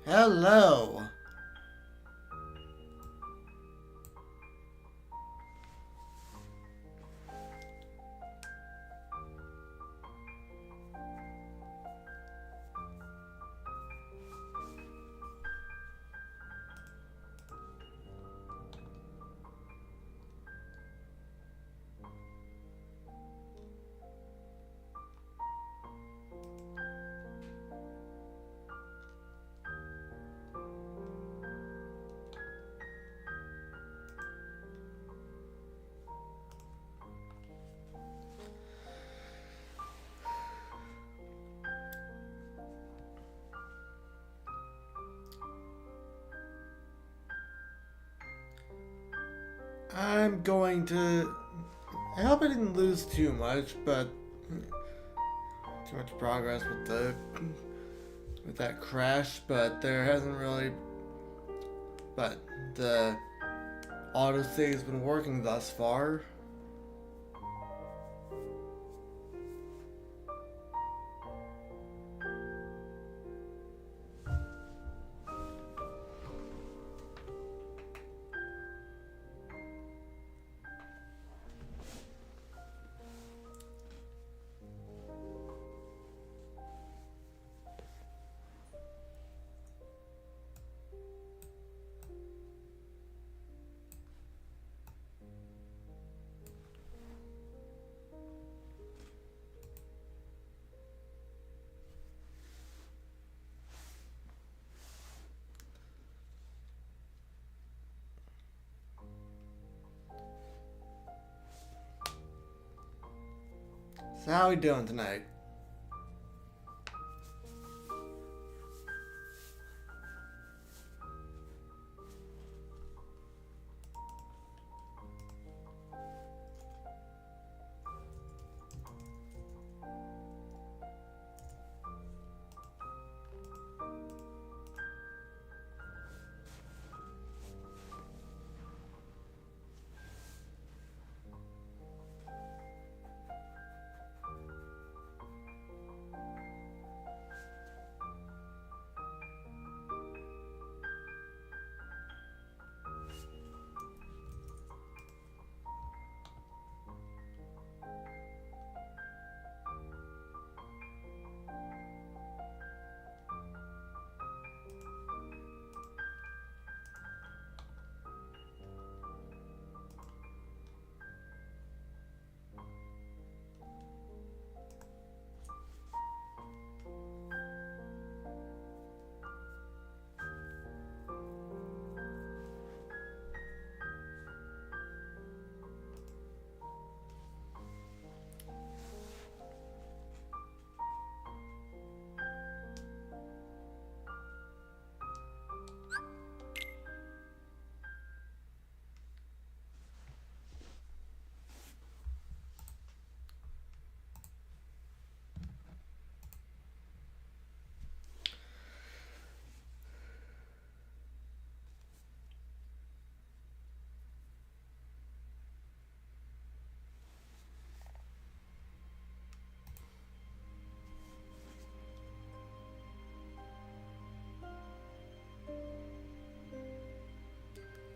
Hello. I'm going to. I hope I didn't lose too much, but too much progress with that crash. But there hasn't really. But the autosave has been working thus far. So how are we doing tonight?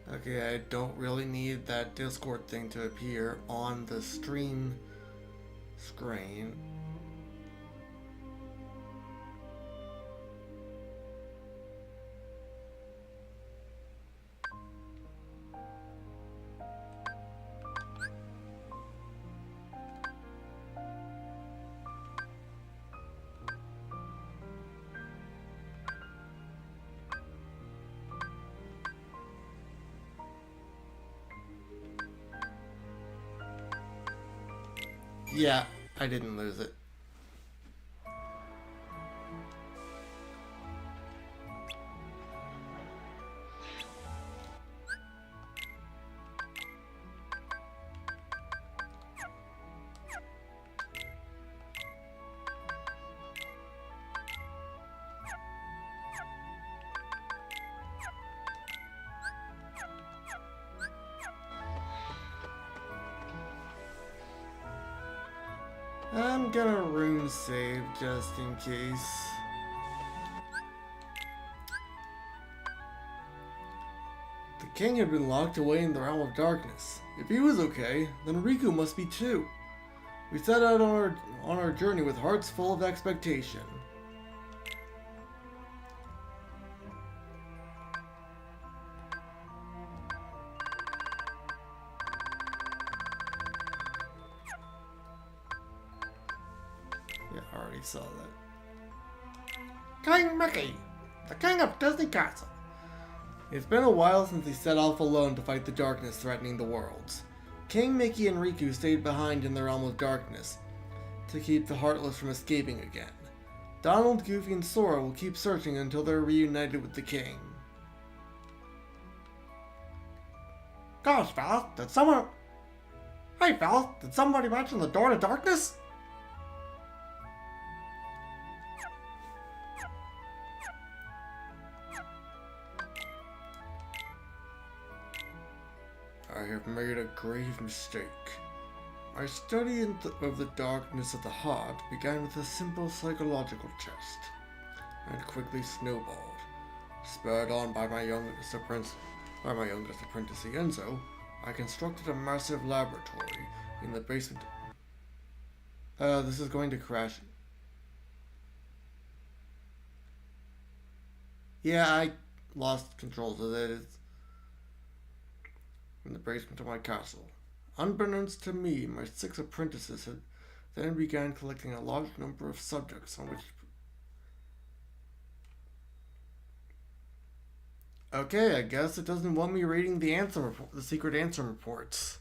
Okay, I don't really need that Discord thing to appear on the stream screen. Yeah, I didn't lose it. I'm gonna rune save just in case. king had been locked away in the realm of darkness. If he was okay, then Riku must be too. We set out on our journey with hearts full of expectation. Yeah, I already saw that. King Mickey, the king of Disney Castle. It's been a while since he set off alone to fight the darkness threatening the worlds. King Mickey and Riku stayed behind in the realm of darkness to keep the Heartless from escaping again. Donald, Goofy, and Sora will keep searching until they're reunited with the king. Gosh, fellas, did someone... Hey, fellas, did somebody mention the door to darkness? I have made a grave mistake. My study of the darkness of the heart began with a simple psychological test, and quickly snowballed. Spurred on by my youngest apprentice, Enzo, I constructed a massive laboratory in the basement. This is going to crash. Yeah, I lost control of it. It's in the basement of my castle. Unbeknownst to me, my 6 apprentices had then began collecting a large number of subjects on which... Okay, I guess it doesn't want me reading the secret answer reports.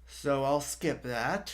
So I'll skip that.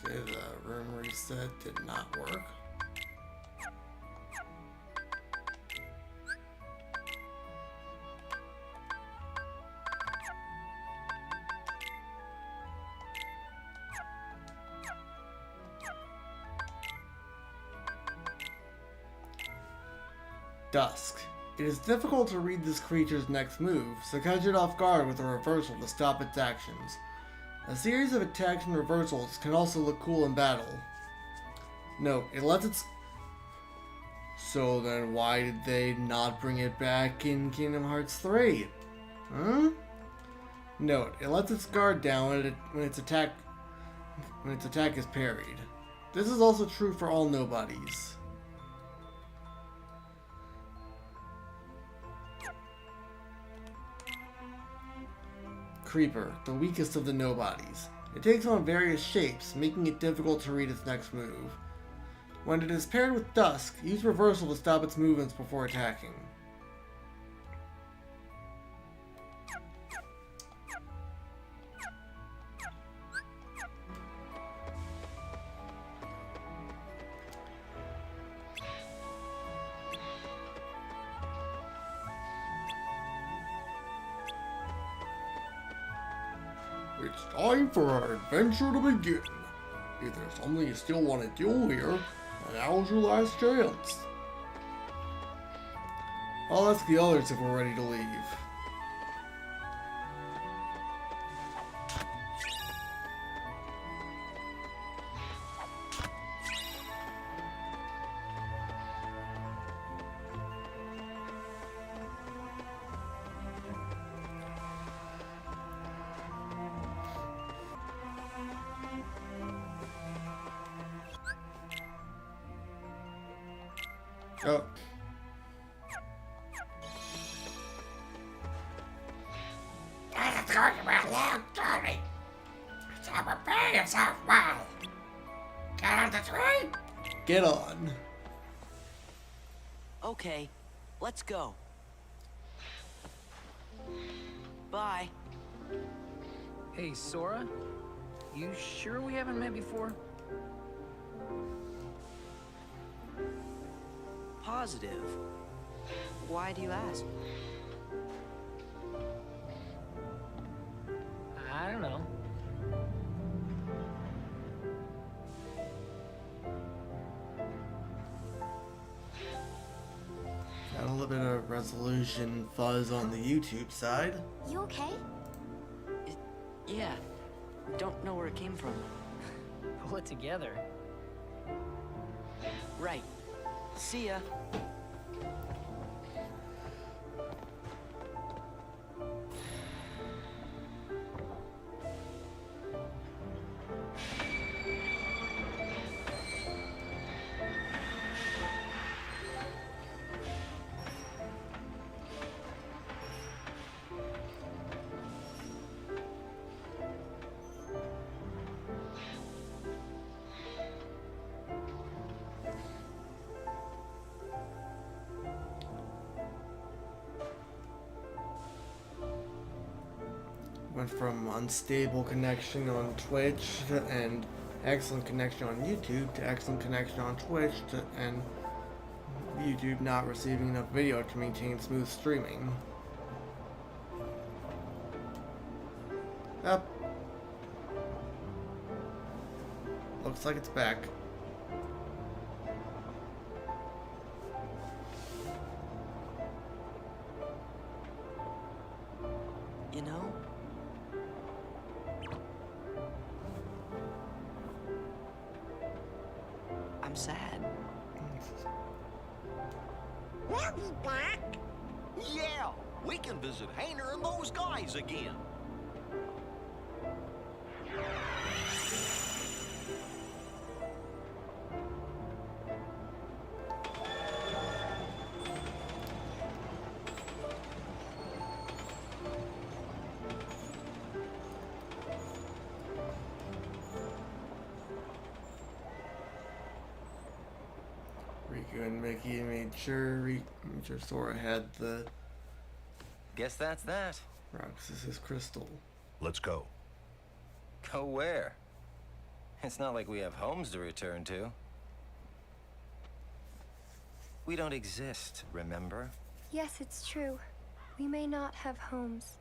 Okay, the room reset did not work. Dusk. It is difficult to read this creature's next move, so catch it off guard with a reversal to stop its actions. A series of attacks and reversals can also look cool in battle. Note, it lets its... So then why did they not bring it back in Kingdom Hearts 3? Huh? Note, it lets its guard down when its attack is parried. This is also true for all Nobodies. Creeper, the weakest of the Nobodies. It takes on various shapes, making it difficult to read its next move. When it is paired with Dusk, use reversal to stop its movements before attacking. It's time for our adventure to begin. If there's something you still want to do here, now's your last chance. I'll ask the others if we're ready to leave. Oh. It's going to be a long journey, so prepare yourself well. Get on the train? Get on. Okay, let's go. Bye. Hey, Sora? You sure we haven't met before? Positive. Why do you ask? I don't know. Got a little bit of resolution fuzz on the YouTube side. You okay? Yeah. Don't know where it came from. Pull it together. Right. See ya. Went from unstable connection on Twitch and excellent connection on YouTube to excellent connection on Twitch and YouTube not receiving enough video to maintain smooth streaming. Up. Looks like it's back. You know? I'm sad. We'll be back. Yeah, we can visit Hayner and those guys again. Riku and Mickey made sure Sora had the Guess that's that. Roxas's crystal. Let's go. Go where? It's not like we have homes to return to. We don't exist, remember? Yes, it's true. We may not have homes.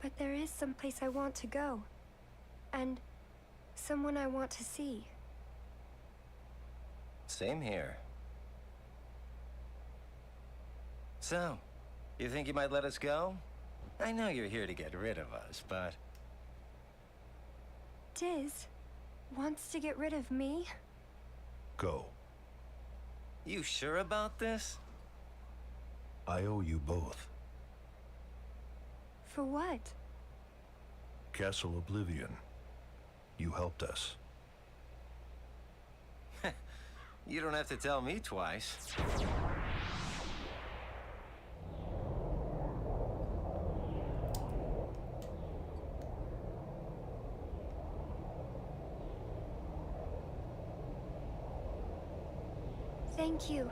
But there is some place I want to go. And someone I want to see. Same here. So, you think you might let us go? I know you're here to get rid of us, but... Diz wants to get rid of me? Go. You sure about this? I owe you both. For what? Castle Oblivion. You helped us. You don't have to tell me twice. Thank you.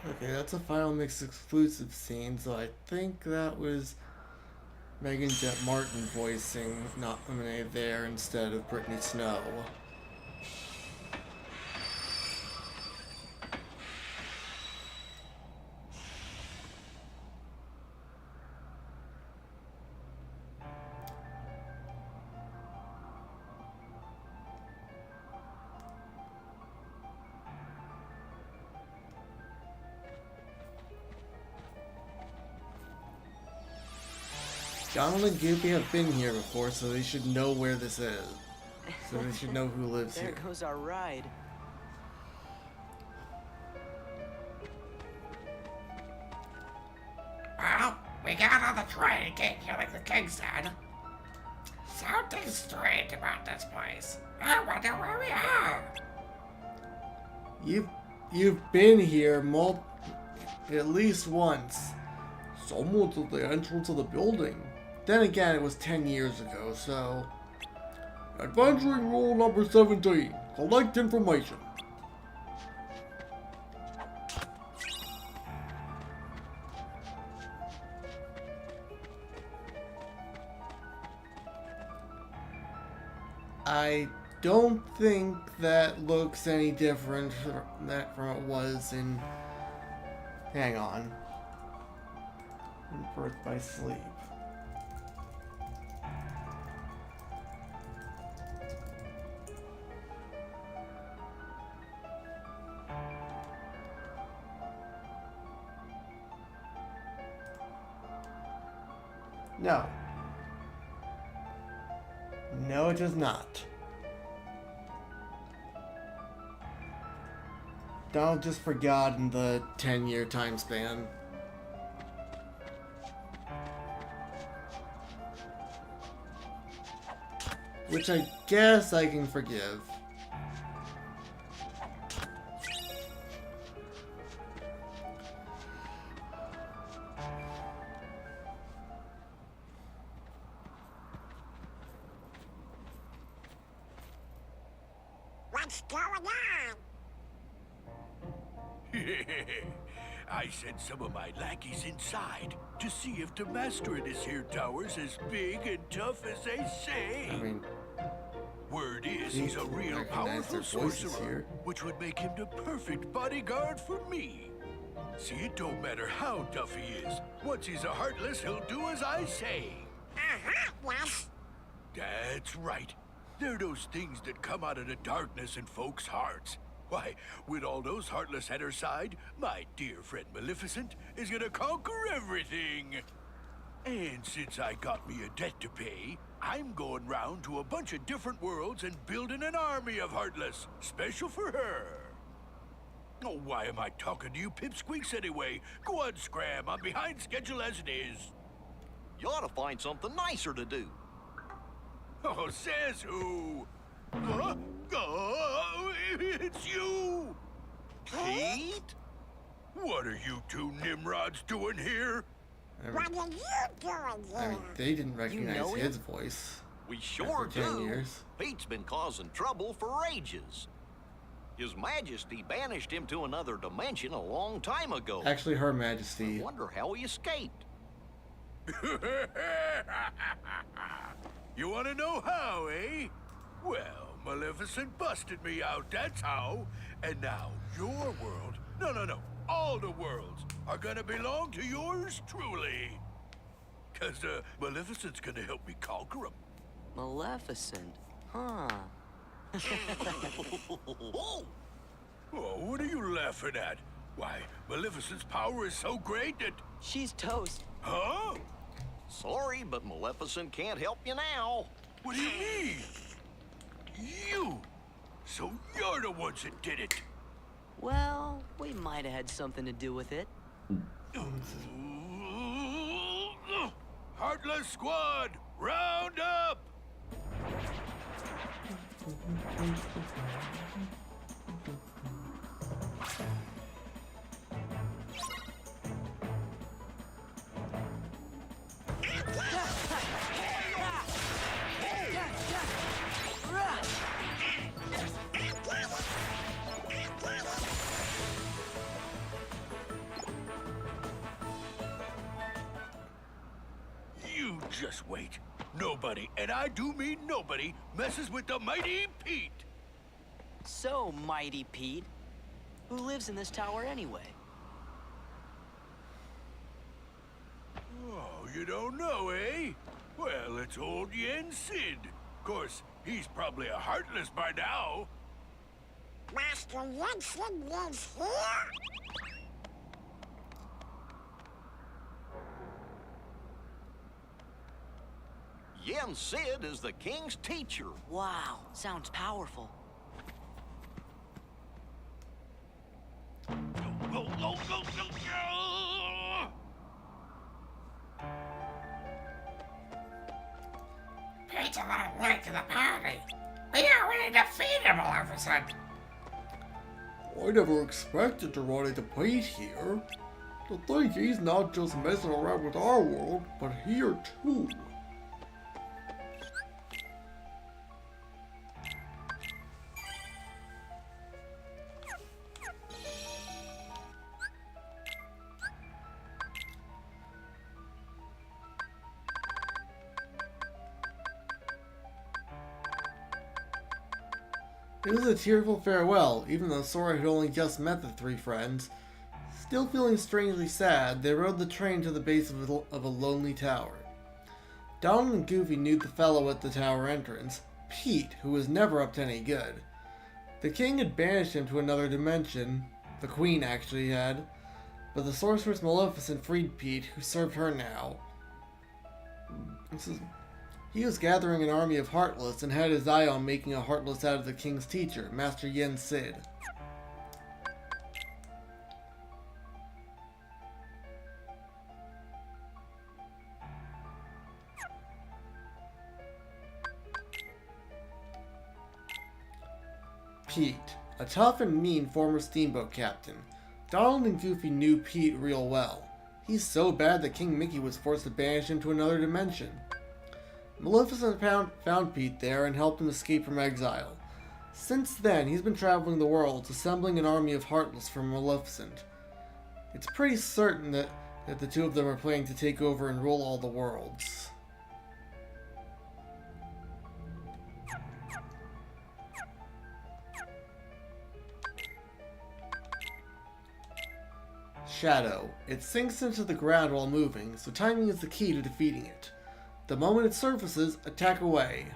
Okay, that's a Final Mix exclusive scene, so I think that was Megan Jet Martin voicing not eliminated there instead of Brittany Snow. Donald and Goopy have been here before, so they should know where this is. So they should know who lives There here. goes our ride. Well, we got on the train and came here like the king said. Something strange about this place. I wonder where we are. You've been here at least once. Someone's at the entrance of the building. Then again, it was 10 years ago, so... Adventuring rule number 17. Collect information. I don't think that looks any different from it was in... Hang on. In Birth by Sleep. No. No, it does not. Donald just forgot in the 10-year time span. Which I guess I can forgive. What's going on? I sent some of my lackeys inside to see if the master in this here tower's as big and tough as they say. I mean, Word is he's a real powerful sorcerer, here. which would make him the perfect bodyguard for me. See, it don't matter how tough he is. Once he's a heartless, he'll do as I say. Yes. That's right. They're those things that come out of the darkness in folks' hearts. Why, with all those heartless at her side, my dear friend Maleficent is gonna conquer everything. And since I got me a debt to pay, I'm going round to a bunch of different worlds and building an army of heartless, special for her. Oh, why am I talking to you pipsqueaks anyway? Go on, Scram. I'm behind schedule as it is. You ought to find something nicer to do. Oh, says who? Huh? Oh, it's you! Pete? What are you two Nimrods doing here? What are you doing here? I mean, they didn't recognize know his voice. We sure After 10 do. years. Pete's been causing trouble for ages. His Majesty banished him to another dimension a long time ago. Actually, Her I Majesty. wonder how he escaped. You want to know how, eh? Well, Maleficent busted me out, that's how. And now your world, no, all the worlds are gonna belong to yours truly. 'Cause Maleficent's gonna help me conquer them. Maleficent, huh? Oh, what are you laughing at? Why, Maleficent's power is so great that... She's toast. Huh? Sorry, but Maleficent can't help you now. What do you mean? You! So you're the ones that did it! Well, we might have had something to do with it. Heartless Squad, round up! You Just wait. Nobody, and I do mean nobody, messes with the mighty Pete. So, Mighty Pete, who lives in this tower anyway? Oh, you don't know, eh? Well, it's old Yen Sid. Of course, he's probably a heartless by now. Master Yen Sid lives here? Yen Sid is the king's teacher. Wow, sounds powerful. Go. Pete's a little late to the party. We already defeated Maleficent. I never expected to run into Pete here. To think he's not just messing around with our world, but here too. It was a tearful farewell, even though Sora had only just met the three friends. Still feeling strangely sad, they rode the train to the base of a lonely tower. Donald and Goofy knew the fellow at the tower entrance, Pete, who was never up to any good. The king had banished him to another dimension, the queen actually had, but the sorceress Maleficent freed Pete, who served her now. He was gathering an army of Heartless and had his eye on making a Heartless out of the king's teacher, Master Yen Sid. Pete, a tough and mean former steamboat captain. Donald and Goofy knew Pete real well. He's so bad that King Mickey was forced to banish him to another dimension. Maleficent found Pete there and helped him escape from exile. Since then, he's been traveling the world, assembling an army of Heartless for Maleficent. It's pretty certain that the two of them are planning to take over and rule all the worlds. Shadow. It sinks into the ground while moving, so timing is the key to defeating it. The moment it surfaces, attack away.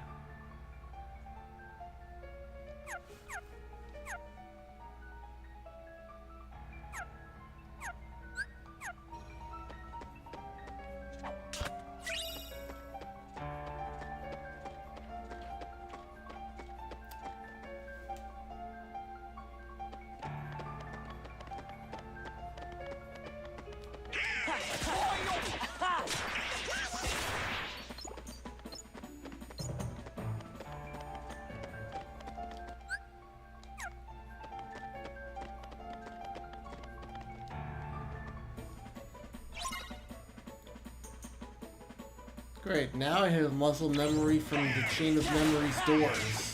Great, now I have muscle memory from the Chain of Memories doors.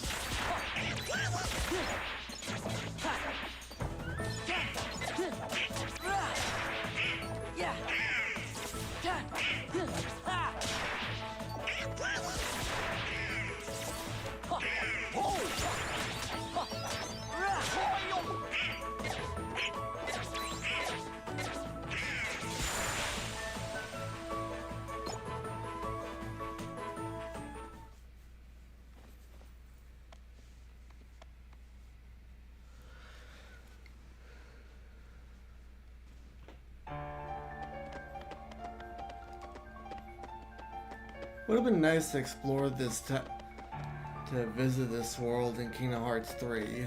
Would have been nice to explore this, to visit this world in Kingdom Hearts 3.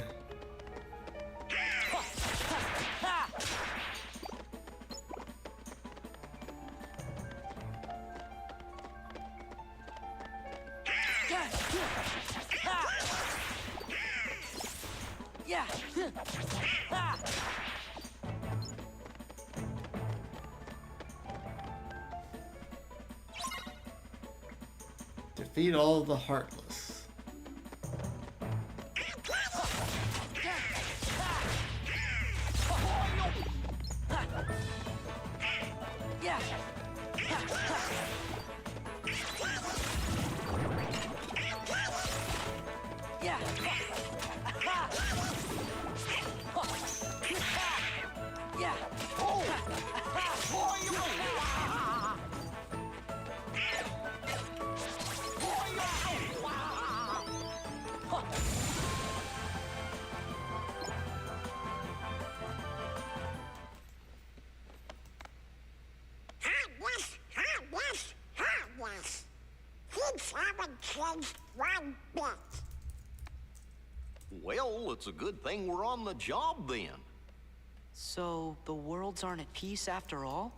Defeat all of the Heartless. changed one bit. Well, it's a good thing we're on the job then. So, the worlds aren't at peace after all?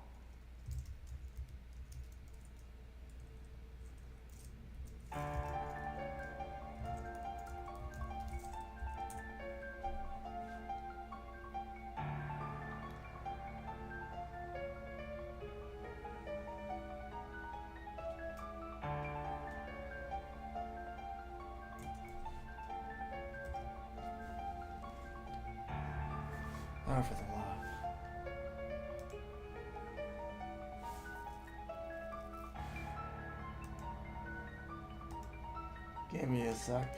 Oh, for the love. Give me a sec.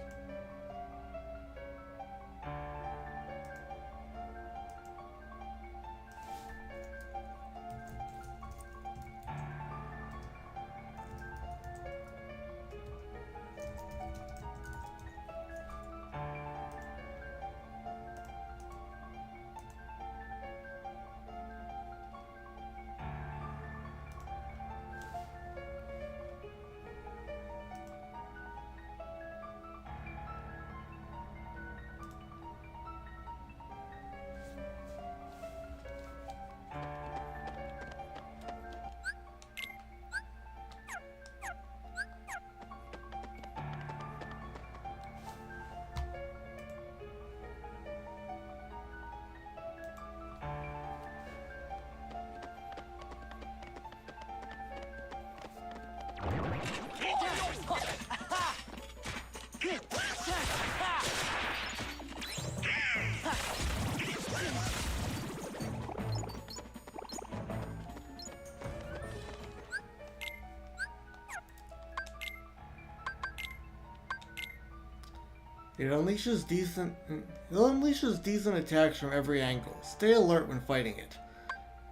It unleashes decent attacks from every angle. Stay alert when fighting it.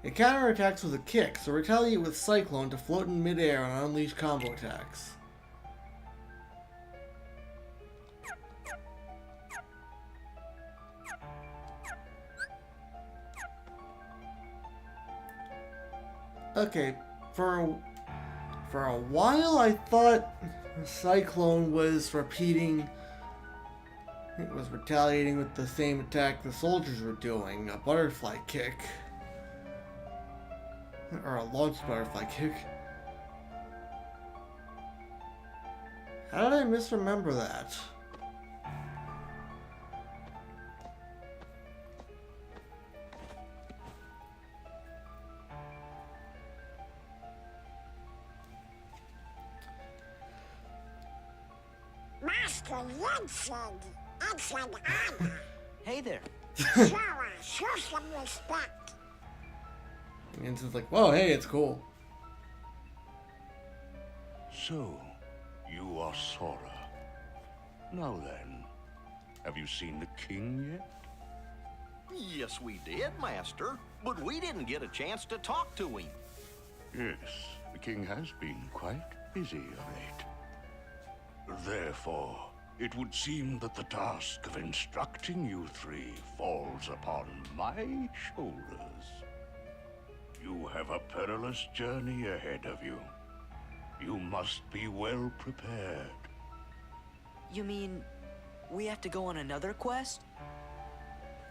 It counterattacks with a kick, so retaliate with Cyclone to float in midair and unleash combo attacks. Okay, for a while I thought Cyclone was retaliating with the same attack the soldiers were doing, a butterfly kick. Or a launched butterfly kick. How did I misremember that? Master Yen Sid, excellent honor. Hey there. Sora, show some respect. And it's like, whoa, hey, it's cool. So, you are Sora. Now then, have you seen the king yet? Yes, we did, Master. But we didn't get a chance to talk to him. Yes, the king has been quite busy of late. Therefore, it would seem that the task of instructing you three falls upon my shoulders. You have a perilous journey ahead of you. You must be well prepared. You mean we have to go on another quest?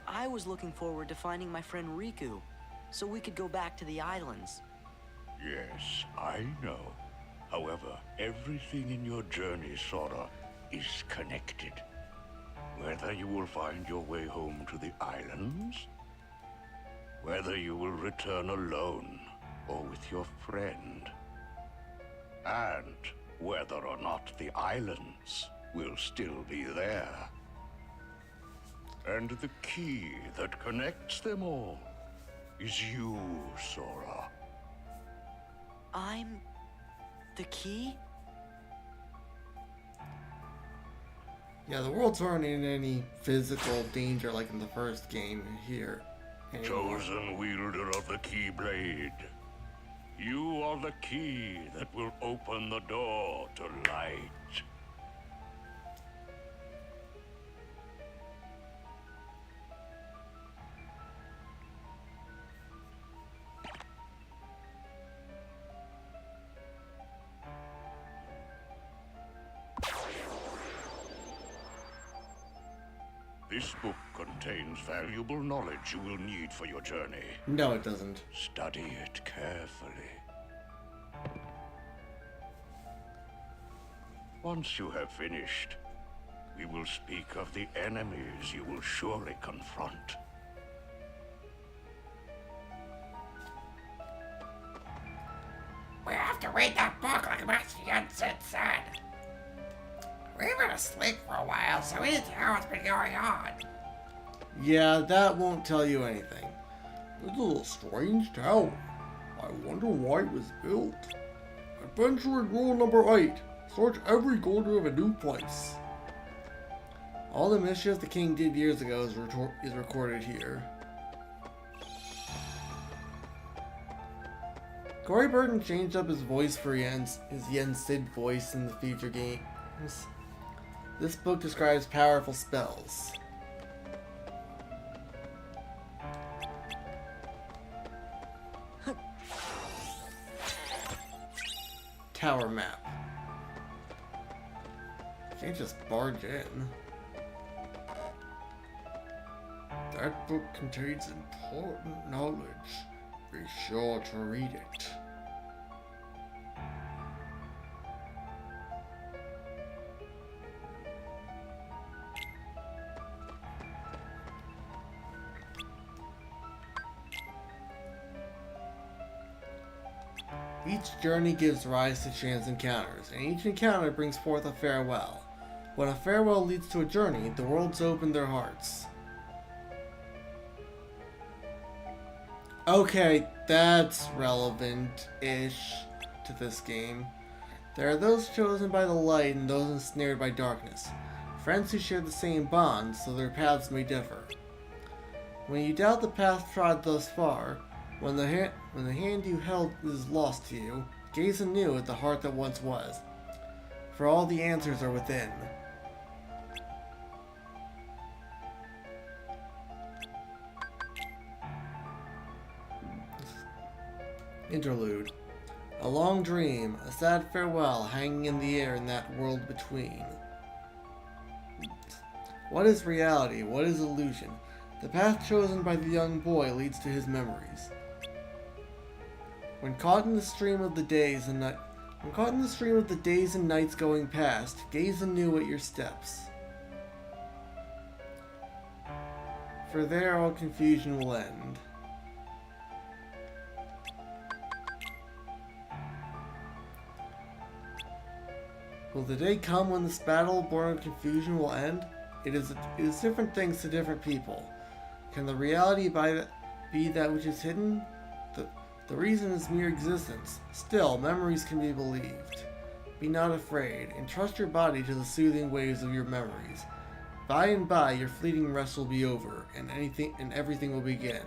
I was looking forward to finding my friend Riku, so we could go back to the islands. Yes, I know. However, everything in your journey, Sora, is connected. Whether you will find your way home to the islands, whether you will return alone or with your friend, and whether or not the islands will still be there. And the key that connects them all is you, Sora. I'm the key? Yeah, the worlds aren't in any physical danger like in the first game here anymore. Chosen wielder of the Keyblade. You are the key that will open the door to light. This book contains valuable knowledge you will need for your journey. No, it doesn't. Study it carefully. Once you have finished, we will speak of the enemies you will surely confront. We have to read that book like Master Yen Sid said. We've been asleep for a while, so we need to know what's been going on. Yeah, that won't tell you anything. It's a strange tower. I wonder why it was built. Adventuring rule number 8. Search every corner of a new place. All the mischief the king did years ago is recorded here. Corey Burton changed up his voice for his Yen Sid voice in the future games. This book describes powerful spells. Tower map. Can't just barge in. That book contains important knowledge. Be sure to read it. Each journey gives rise to chance encounters, and each encounter brings forth a farewell. When a farewell leads to a journey, the worlds open their hearts. Okay, that's relevant-ish to this game. There are those chosen by the light and those ensnared by darkness. Friends who share the same bonds, so their paths may differ. When you doubt the path trod thus far, when the hand you held is lost to you, gaze anew at the heart that once was. For all the answers are within. Interlude. A long dream, a sad farewell hanging in the air in that world between. What is reality? What is illusion? The path chosen by the young boy leads to his memories. When caught in the stream of the days and nights going past, gaze anew at your steps. For there all confusion will end. Will the day come when this battle born of confusion will end? It is different things to different people. Can the reality be that which is hidden? The reason is mere existence. Still, memories can be believed. Be not afraid, and trust your body to the soothing waves of your memories. By and by, your fleeting rest will be over, and everything will begin.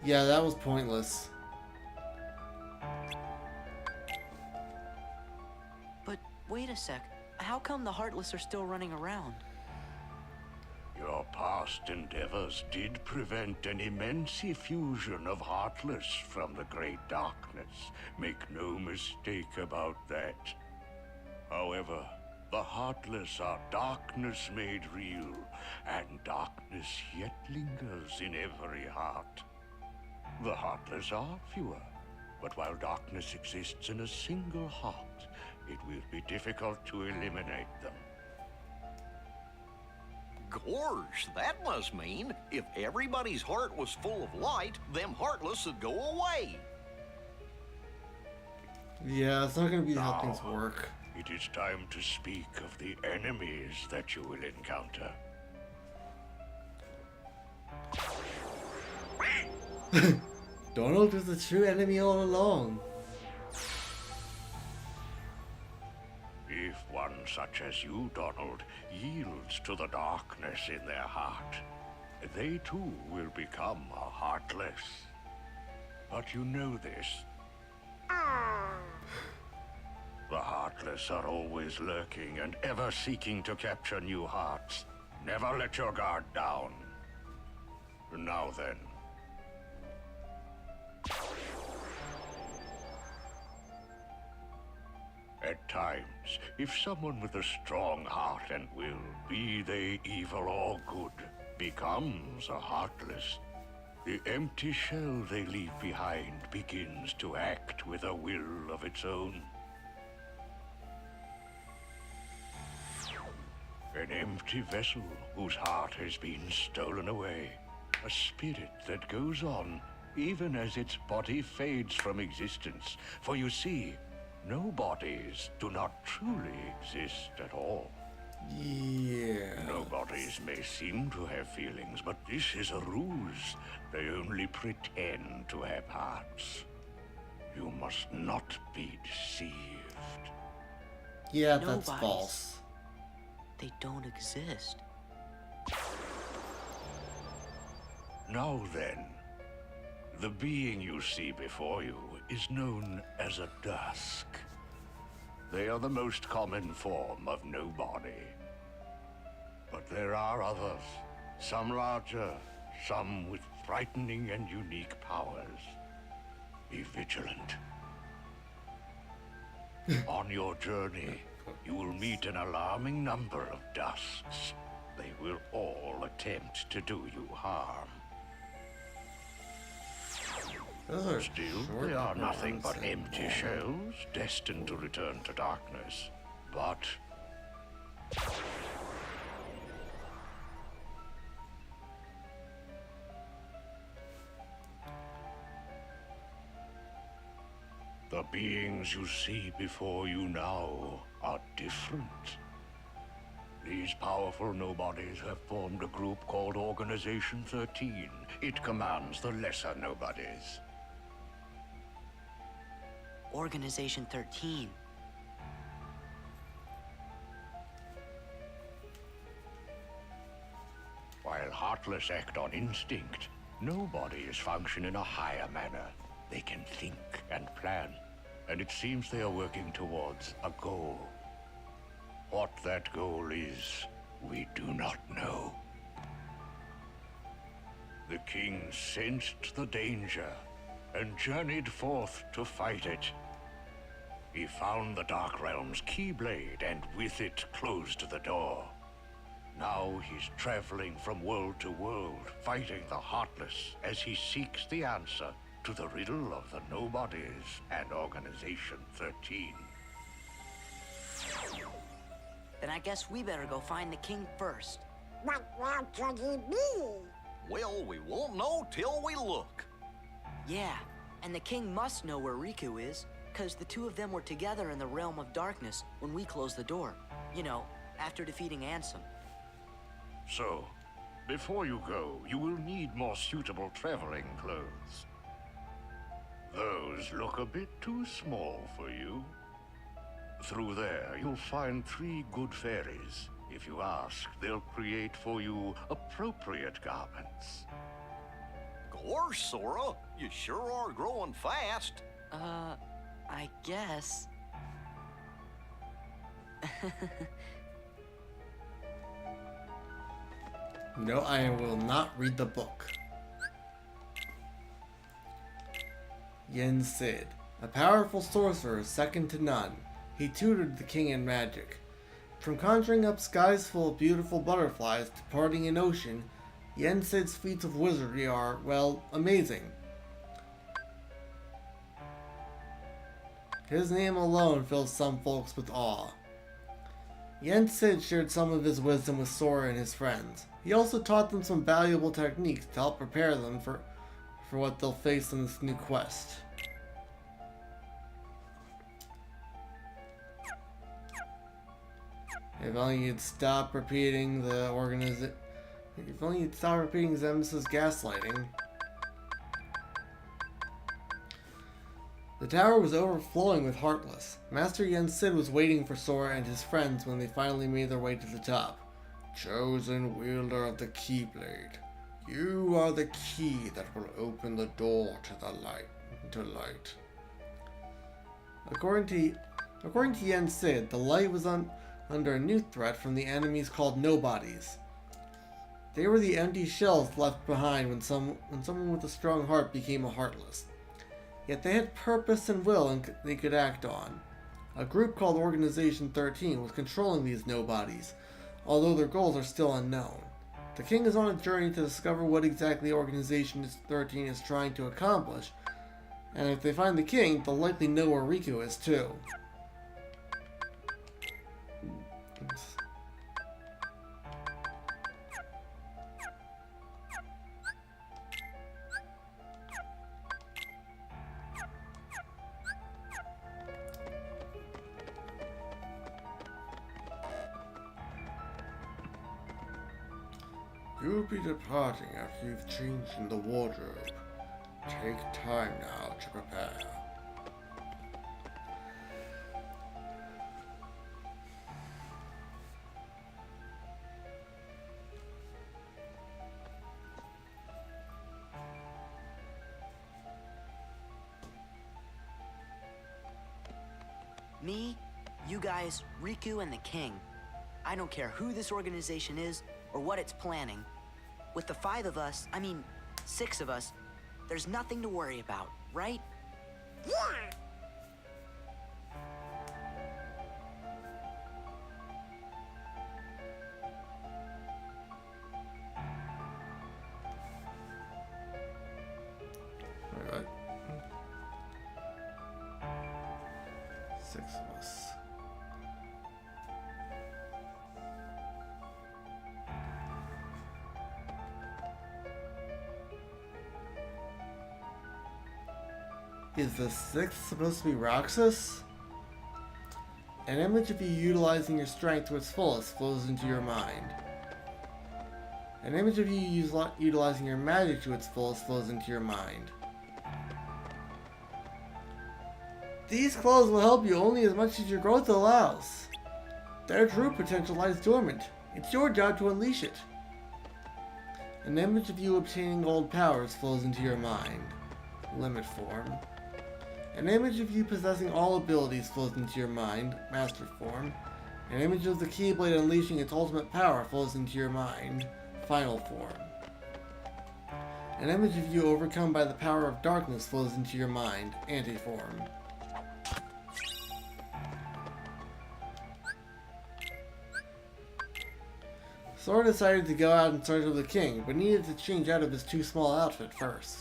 Yeah, that was pointless. But wait a sec. How come the Heartless are still running around? Your past endeavors did prevent an immense effusion of Heartless from the Great Darkness. Make no mistake about that. However, the Heartless are darkness made real, and darkness yet lingers in every heart. The Heartless are fewer, but while darkness exists in a single heart, it will be difficult to eliminate them. Gorge, that must mean if everybody's heart was full of light, them Heartless would go away. Yeah, it's not gonna be how things work. It is time to speak of the enemies that you will encounter. Donald is the true enemy all along. If one such as you, Donald, yields to the darkness in their heart, they too will become a Heartless. But you know this. The Heartless are always lurking and ever seeking to capture new hearts. Never let your guard down. Now then, At times, if someone with a strong heart and will, be they evil or good, becomes a heartless, the empty shell they leave behind begins to act with a will of its own. An empty vessel whose heart has been stolen away. A spirit that goes on even as its body fades from existence. For you see, nobodies do not truly exist at all. Yeah. Nobodies may seem to have feelings, but this is a ruse. They only pretend to have hearts. You must not be deceived. Yeah, that's Nobodies. false. They don't exist. Now then, the being you see before you is known as a dusk. They are the most common form of nobody. But there are others, some larger, some with frightening and unique powers. Be vigilant. On your journey, you will meet an alarming number of dusks. They will all attempt to do you harm. Those are Still, short they are nothing but ones. empty shells, destined to return to darkness. But the beings you see before you now are different. These powerful nobodies have formed a group called Organization XIII. It commands the lesser nobodies. Organization 13. While heartless act on instinct, nobodies function in a higher manner. They can think and plan, and it seems they are working towards a goal. What that goal is, we do not know. The king sensed the danger and journeyed forth to fight it. He found the Dark Realm's Keyblade and with it closed the door. Now he's traveling from world to world, fighting the Heartless as he seeks the answer to the riddle of the Nobodies and Organization XIII. Then I guess we better go find the king first. What world could he be? Well, we won't know till we look. Yeah, and the king must know where Riku is, because the two of them were together in the realm of darkness when we closed the door. You know, after defeating Ansem. So, before you go, you will need more suitable traveling clothes. Those look a bit too small for you. Through there, you'll find 3 good fairies. If you ask, they'll create for you appropriate garments. Gosh, Sora, you sure are growing fast. I guess. No, I will not read the book. Yen Sid, a powerful sorcerer second to none. He tutored the king in magic. From conjuring up skies full of beautiful butterflies to parting an ocean, Yen Sid's feats of wizardry are, well, amazing. His name alone fills some folks with awe. Yen Sid shared some of his wisdom with Sora and his friends. He also taught them some valuable techniques to help prepare them for what they'll face in this new quest. If only you'd stop repeating the If only you'd stop repeating Zemnis's gaslighting. The tower was overflowing with Heartless. Master Yen Sid was waiting for Sora and his friends when they finally made their way to the top. Chosen wielder of the Keyblade, you are the key that will open the door to the light. According to Yen Sid, the light was under a new threat from the enemies called Nobodies. They were the empty shells left behind when someone with a strong heart became a Heartless. Yet they had purpose and will and they could act on. A group called Organization XIII was controlling these Nobodies, although their goals are still unknown. The king is on a journey to discover what exactly Organization XIII is trying to accomplish, and if they find the king, they'll likely know where Riku is too. You'll be departing after you've changed in the wardrobe. Take time now to prepare. Me, you guys, Riku, and the king. I don't care who this organization is or what it's planning. With the 5 of us, I mean, 6 of us, there's nothing to worry about, right? Alright. 6 of us. Is the 6th supposed to be Roxas? An image of you utilizing your strength to its fullest flows into your mind. An image of you utilizing your magic to its fullest flows into your mind. These clothes will help you only as much as your growth allows. Their true potential lies dormant. It's your job to unleash it. An image of you obtaining old powers flows into your mind. Limit form. An image of you possessing all abilities flows into your mind, master form. An image of the Keyblade unleashing its ultimate power flows into your mind, final form. An image of you overcome by the power of darkness flows into your mind, anti-form. Sora decided to go out in search of the king, but needed to change out of his too small outfit first.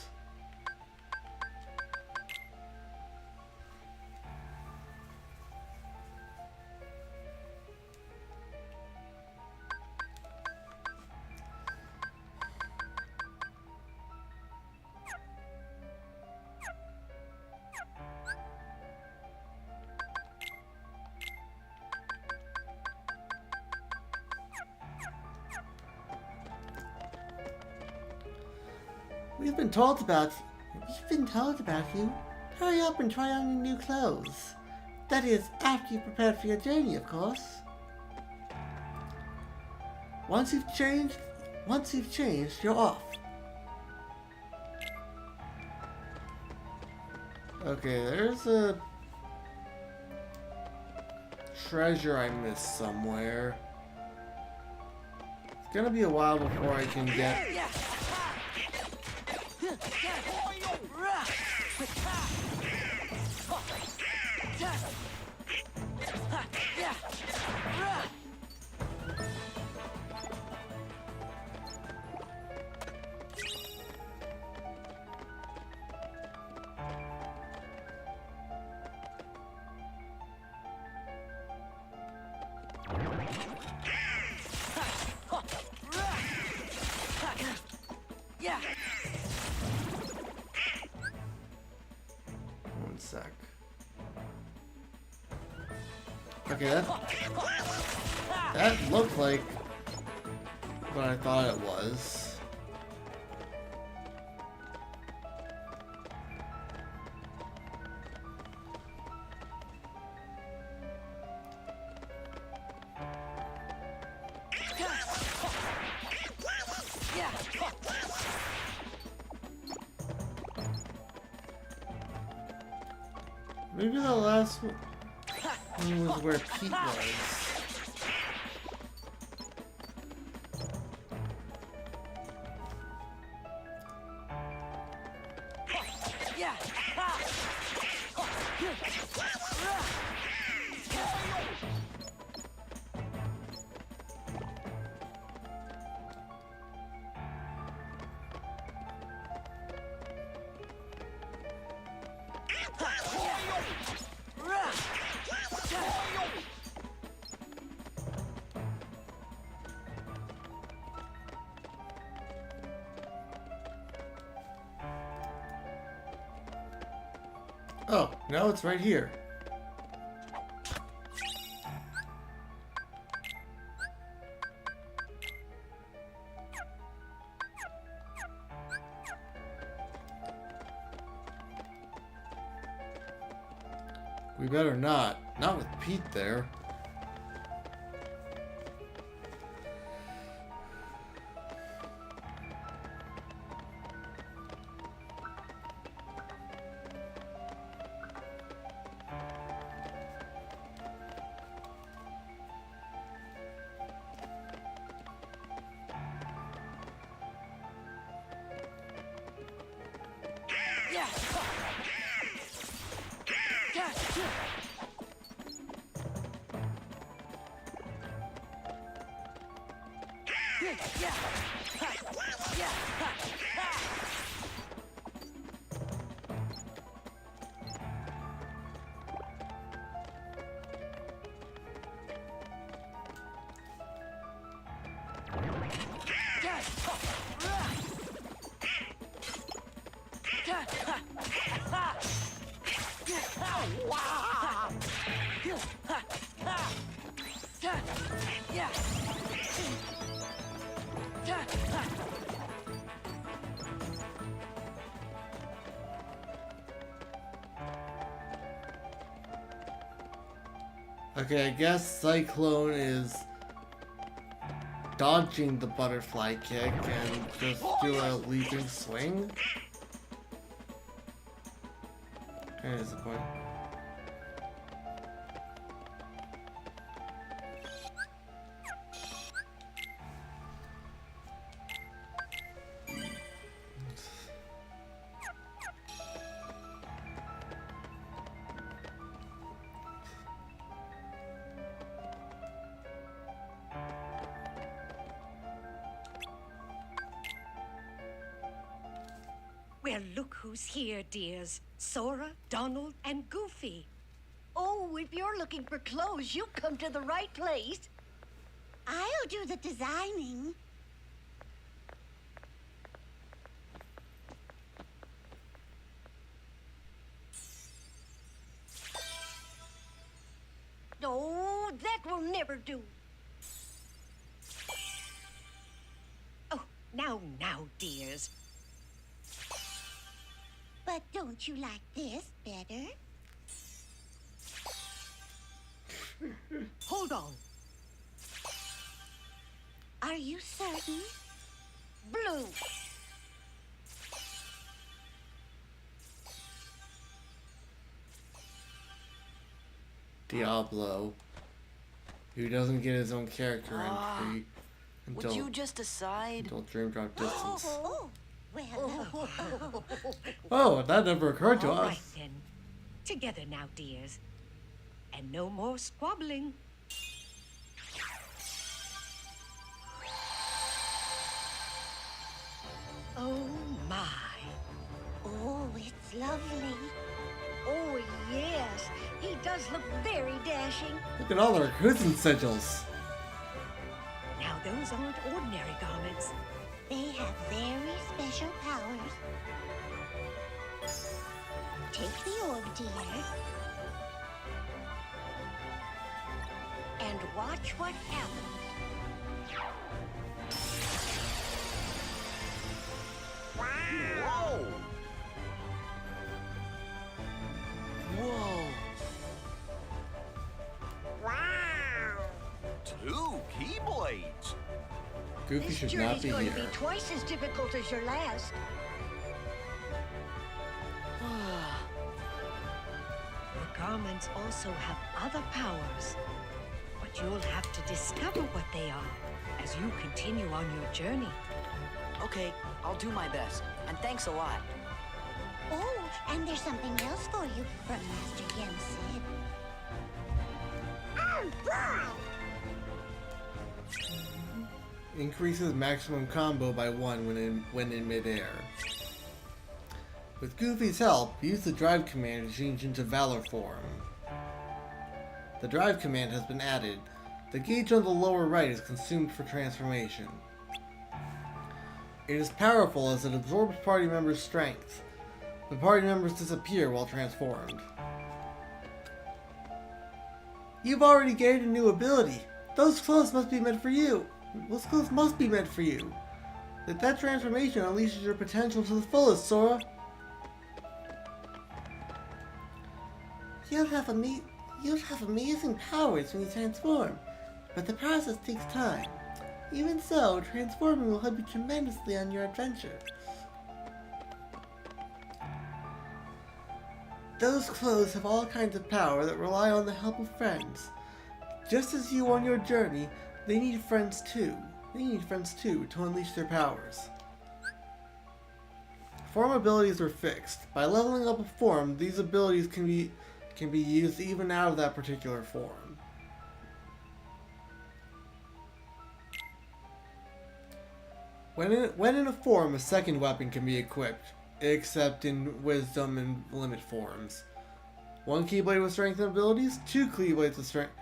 We've been told about you. Hurry up and try on your new clothes. That is, after you've prepared for your journey, of course. Once you've changed, you're off. Okay, there's a treasure I missed somewhere. It's gonna be a while before I can get... One sec. Okay, that looked like what I thought it was. Maybe the last one was where Pete was. Oh, now it's right here. We better not. Not with Pete there. Okay, I guess Cyclone is dodging the butterfly kick and just do a leaping swing. Kind of disappointing. Well, look who's here, dears. Sora, Donald, and Goofy. Oh, if you're looking for clothes, you've come to the right place. I'll do the designing. Oh, that will never do. Oh, now, dears. But don't you like this better? Hold on. Are you certain? Blue. Diablo, who doesn't get his own character entry Would you just decide? until Dream Drop Distance. Oh, well. Oh, that never occurred to All us. right, then. Together now, dears. And no more squabbling. Oh, my. Oh, it's lovely. Oh, yes. He does look very dashing. Look at all their crimson sigils. Now, those aren't ordinary garments. They have very special powers. Take the orb, dear. And watch what happens. Whoa! Whoa! Wow! 2 keyblades! Goofy This should journey's not be going here. to be twice as difficult as your last. The garments also have other powers. But you'll have to discover what they are as you continue on your journey. Okay, I'll do my best. And thanks a lot. Oh, and there's something else for you from Master Yen Sid. Increases maximum combo by 1 when in midair. With Goofy's help, use the drive command to change into Valor form. The drive command has been added. The gauge on the lower right is consumed for transformation. It is powerful as it absorbs party members' strength. The party members disappear while transformed. You've already gained a new ability. Those clothes must be meant for you. Those clothes must be meant for you. That transformation unleashes your potential to the fullest, Sora. You'll have amazing powers when you transform, but the process takes time. Even so, transforming will help you tremendously on your adventure. Those clothes have all kinds of power that rely on the help of friends. Just as you on your journey, they need friends too. To unleash their powers. Form abilities are fixed. By leveling up a form, these abilities can be used even out of that particular form. When in a form, a second weapon can be equipped, except in Wisdom and Limit forms. 1 Keyblade with Strength and abilities, 2 Keyblades with Strength.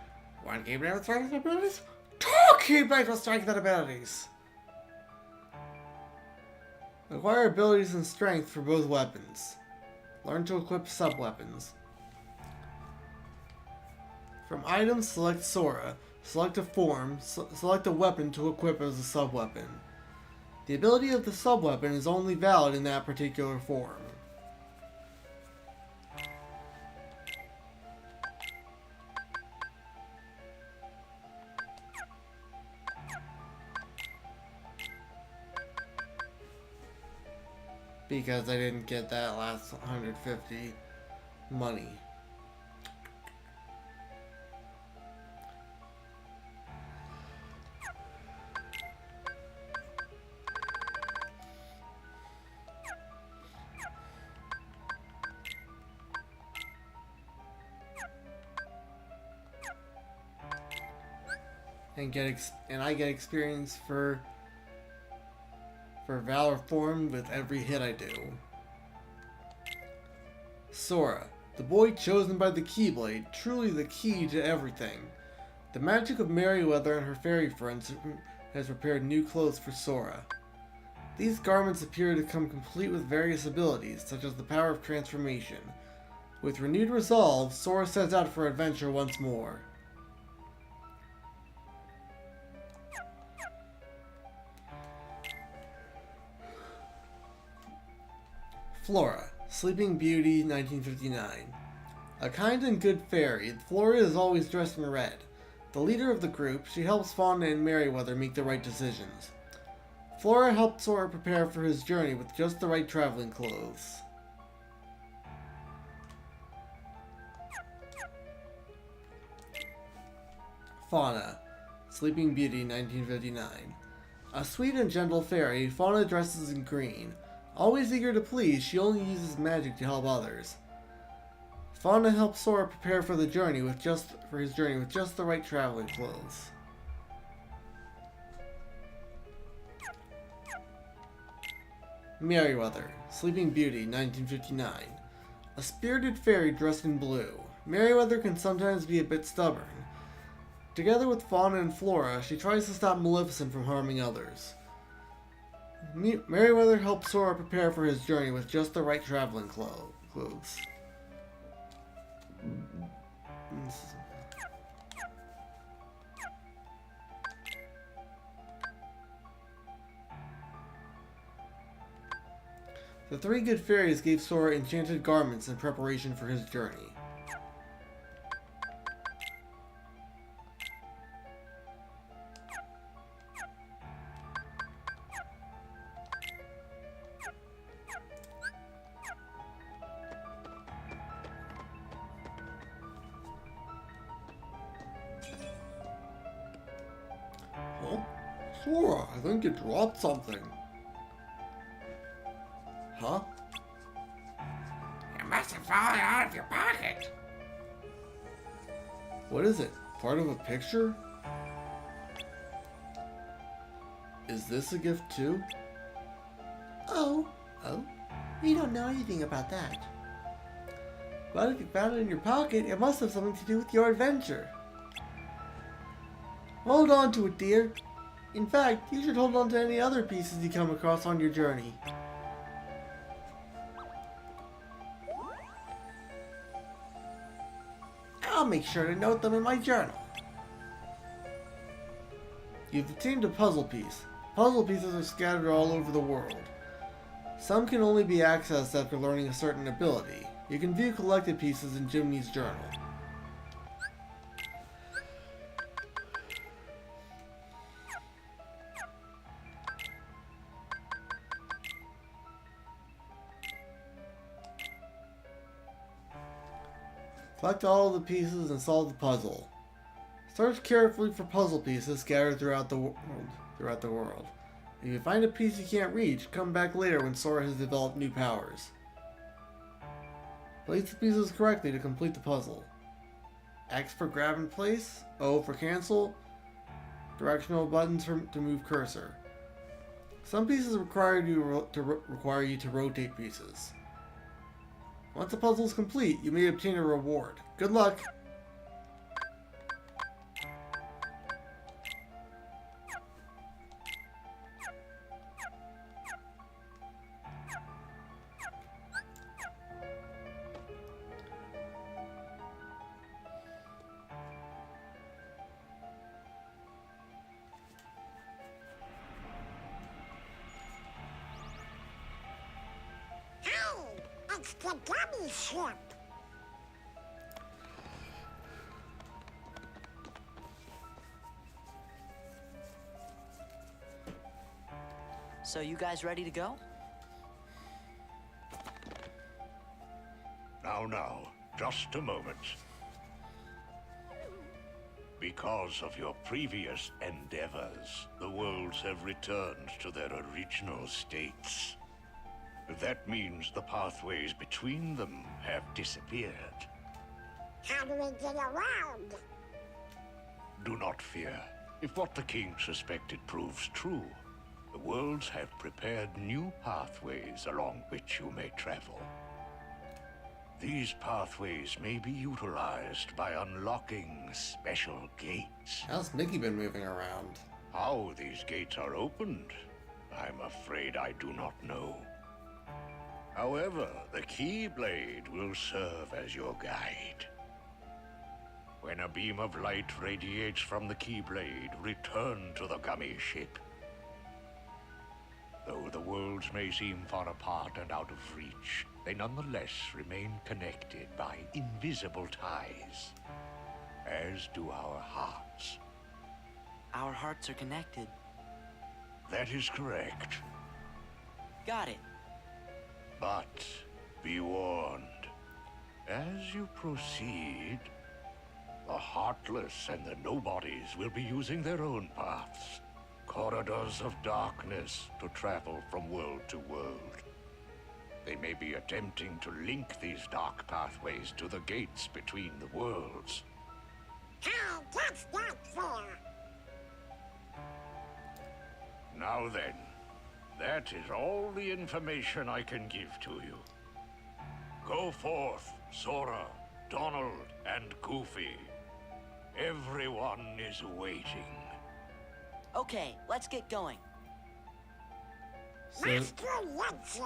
1 Keyblade with Strength and abilities, 2 Keyblades with Strength and abilities. Acquire abilities and strength for both weapons. Learn to equip sub-weapons. From items, select Sora. Select a form. Select a weapon to equip as a sub-weapon. The ability of the sub-weapon is only valid in that particular form. Because I didn't get that last 150 money. And I get experience for Valor form with every hit I do. Sora, the boy chosen by the Keyblade, truly the key to everything. The magic of Merryweather and her fairy friends has prepared new clothes for Sora. These garments appear to come complete with various abilities, such as the power of transformation. With renewed resolve, Sora sets out for adventure once more. Flora, Sleeping Beauty, 1959. A kind and good fairy, Flora is always dressed in red. The leader of the group, she helps Fauna and Merryweather make the right decisions. Flora helped Sora prepare for his journey with just the right traveling clothes. Fauna, Sleeping Beauty, 1959. A sweet and gentle fairy, Fauna dresses in green. Always eager to please, she only uses magic to help others. Fauna helps Sora prepare for his journey with just the right traveling clothes. Merryweather, Sleeping Beauty, 1959. A spirited fairy dressed in blue. Merryweather can sometimes be a bit stubborn. Together with Fauna and Flora, she tries to stop Maleficent from harming others. Merryweather helps Sora prepare for his journey with just the right traveling clothes. The 3 good fairies gave Sora enchanted garments in preparation for his journey. Sora, I think you dropped something. Huh? It must have fallen out of your pocket. What is it? Part of a picture? Is this a gift too? Oh, you don't know anything about that. But if you found it in your pocket, it must have something to do with your adventure. Hold on to it, dear. In fact, you should hold on to any other pieces you come across on your journey. I'll make sure to note them in my journal. You've obtained a puzzle piece. Puzzle pieces are scattered all over the world. Some can only be accessed after learning a certain ability. You can view collected pieces in Jimny's journal. Collect all the pieces and solve the puzzle. Search carefully for puzzle pieces scattered throughout the world. If you find a piece you can't reach, come back later when Sora has developed new powers. Place the pieces correctly to complete the puzzle. X for grab and place, O for cancel, directional buttons to move cursor. Some pieces require you to rotate pieces. Once the puzzle is complete, you may obtain a reward. Good luck! It's the gummy ship. So you guys ready to go? Now, just a moment. Because of your previous endeavors, the worlds have returned to their original states. That means the pathways between them have disappeared. How do we get around? Do not fear. If what the king suspected proves true, the worlds have prepared new pathways along which you may travel. These pathways may be utilized by unlocking special gates. How's Mickey been moving around? How these gates are opened, I'm afraid I do not know. However, the Keyblade will serve as your guide. When a beam of light radiates from the Keyblade, return to the gummy ship. Though the worlds may seem far apart and out of reach, they nonetheless remain connected by invisible ties, as do our hearts. Our hearts are connected. That is correct. Got it. But be warned, as you proceed, the Heartless and the Nobodies will be using their own paths, corridors of darkness to travel from world to world. They may be attempting to link these dark pathways to the gates between the worlds. Hey, that's not fair. Now then, that is all the information I can give to you. Go forth, Sora, Donald, and Goofy. Everyone is waiting. Okay, let's get going. Master Yen Sid.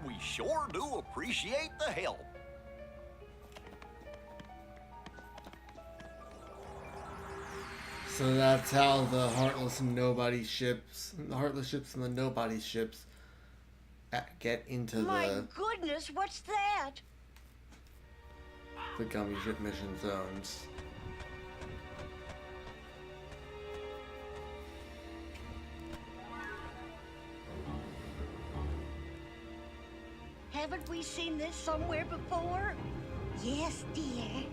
We sure do appreciate the help. So that's how the Heartless and Nobody ships, the Heartless ships and the Nobody ships get into My goodness, what's that? the gummy ship mission zones. Haven't we seen this somewhere before? Yes, dear.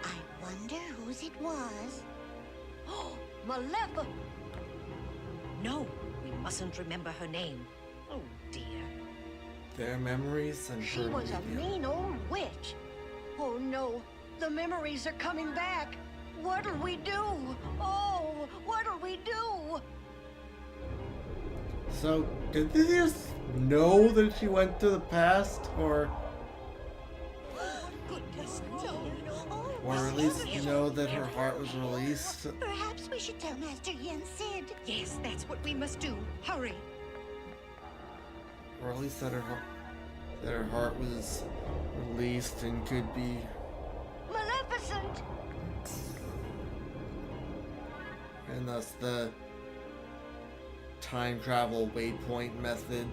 I wonder whose it was. Oh, Malefa! No, we mustn't remember her name. Oh, dear. Their memories and She her was a medium. mean old witch. Oh, no. The memories are coming back. What'll we do? Oh, what'll we do? So, did they just know that she went to the past, or Goodness, no. or at least know that her heart was released? Perhaps we should tell Master Yen Sid. Yes, that's what we must do. Hurry. Or at least that her heart was released and could be. Maleficent! And thus the time travel waypoint method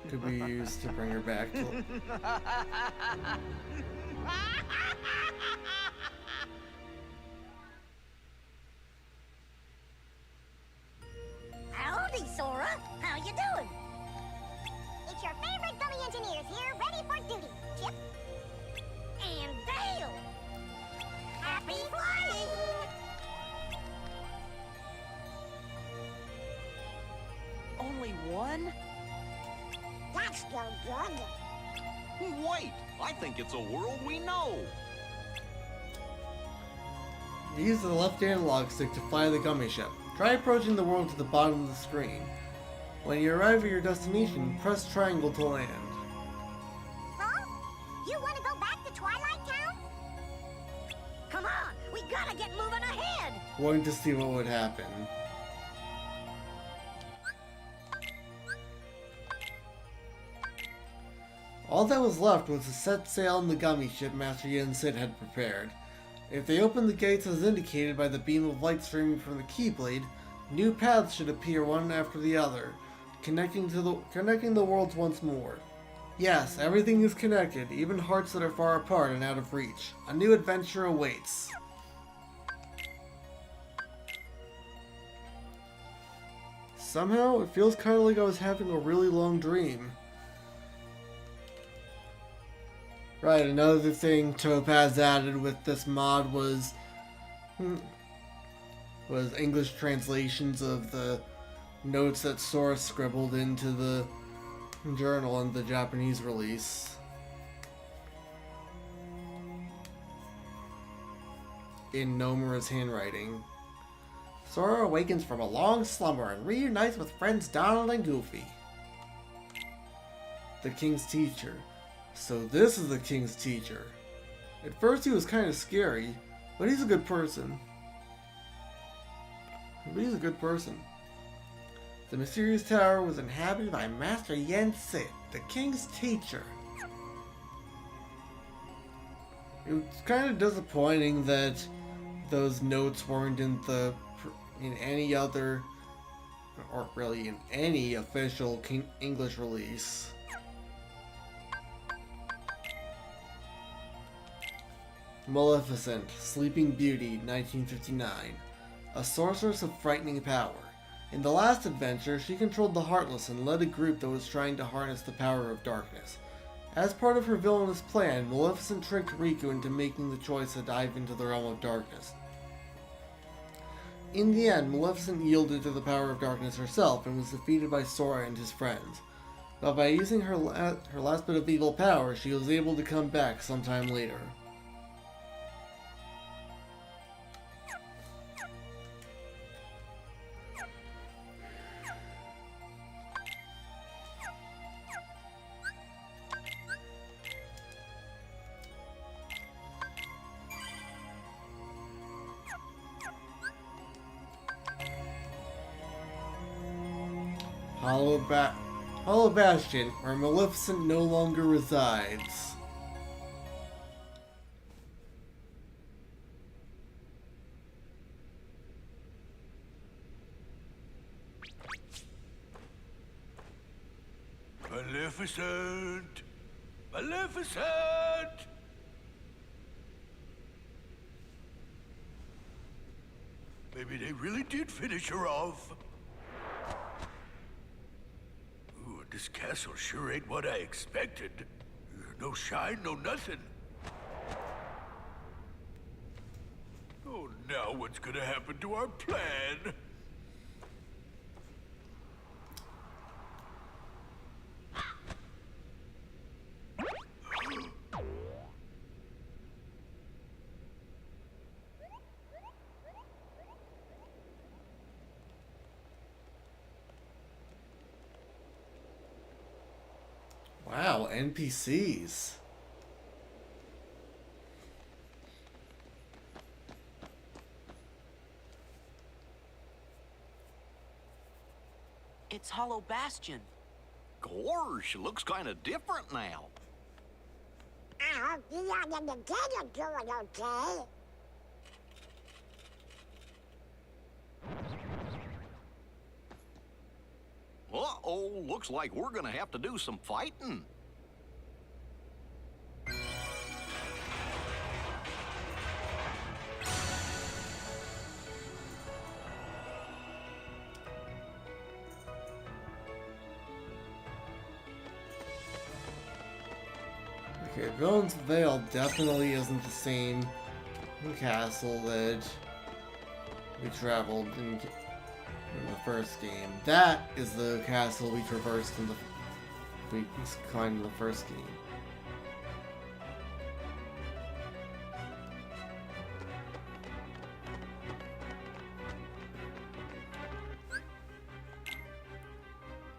could be used to bring her back to. Howdy, Sora. How you doing? It's your favorite dummy engineers here, ready for duty. Chip. And Dale. Happy flying! Only one? That's no good. Wait, I think it's a world we know. Use the left analog stick to fly the gummy ship. Try approaching the world to the bottom of the screen. When you arrive at your destination, press triangle to land. Huh? You want to go back to Twilight Town? Come on, we gotta get moving ahead. Going to see what would happen. All that was left was to set sail on the gummy ship Master Yen Sid had prepared. If they opened the gates as indicated by the beam of light streaming from the Keyblade, new paths should appear one after the other, connecting the worlds once more. Yes, everything is connected, even hearts that are far apart and out of reach. A new adventure awaits. Somehow, it feels kind of like I was having a really long dream. Right, another thing Topaz added with this mod was English translations of the notes that Sora scribbled into the journal in the Japanese release. In Nomura's handwriting. Sora awakens from a long slumber and reunites with friends Donald and Goofy. The King's Teacher. So this is the King's Teacher. At first he was kind of scary, but he's a good person. The mysterious tower was inhabited by Master Yen Sid, the King's Teacher. It was kind of disappointing that those notes weren't in any other, or really in any official English release. Maleficent, Sleeping Beauty, 1959. A sorceress of frightening power. In the last adventure, she controlled the Heartless and led a group that was trying to harness the power of darkness. As part of her villainous plan, Maleficent tricked Riku into making the choice to dive into the realm of darkness. In the end, Maleficent yielded to the power of darkness herself and was defeated by Sora and his friends. But by using her last bit of evil power, she was able to come back sometime later. Hollow Bastion, where Maleficent no longer resides. Maleficent! Maleficent! Maybe they really did finish her off. Ooh, this castle sure ain't what I expected. No shine, no nothing. Oh, now what's gonna happen to our plan? Wow, NPCs. It's Hollow Bastion. Gosh, looks kind of different now. I hope you and the kid are doing okay. Uh-oh, looks like we're gonna have to do some fighting. Okay, Villain's Veil definitely isn't the same castle that we traveled in the first game. That is the castle we traversed in we climbed in the first game.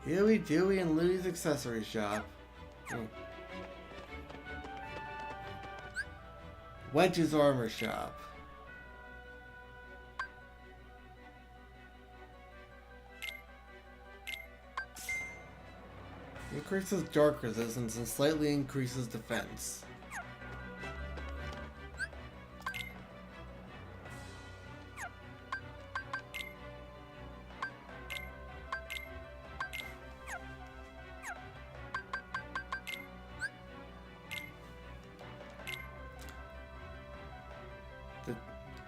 Huey, Dewey, and Louie's accessory shop. Wedge's armor shop. Increases dark resistance and slightly increases defense.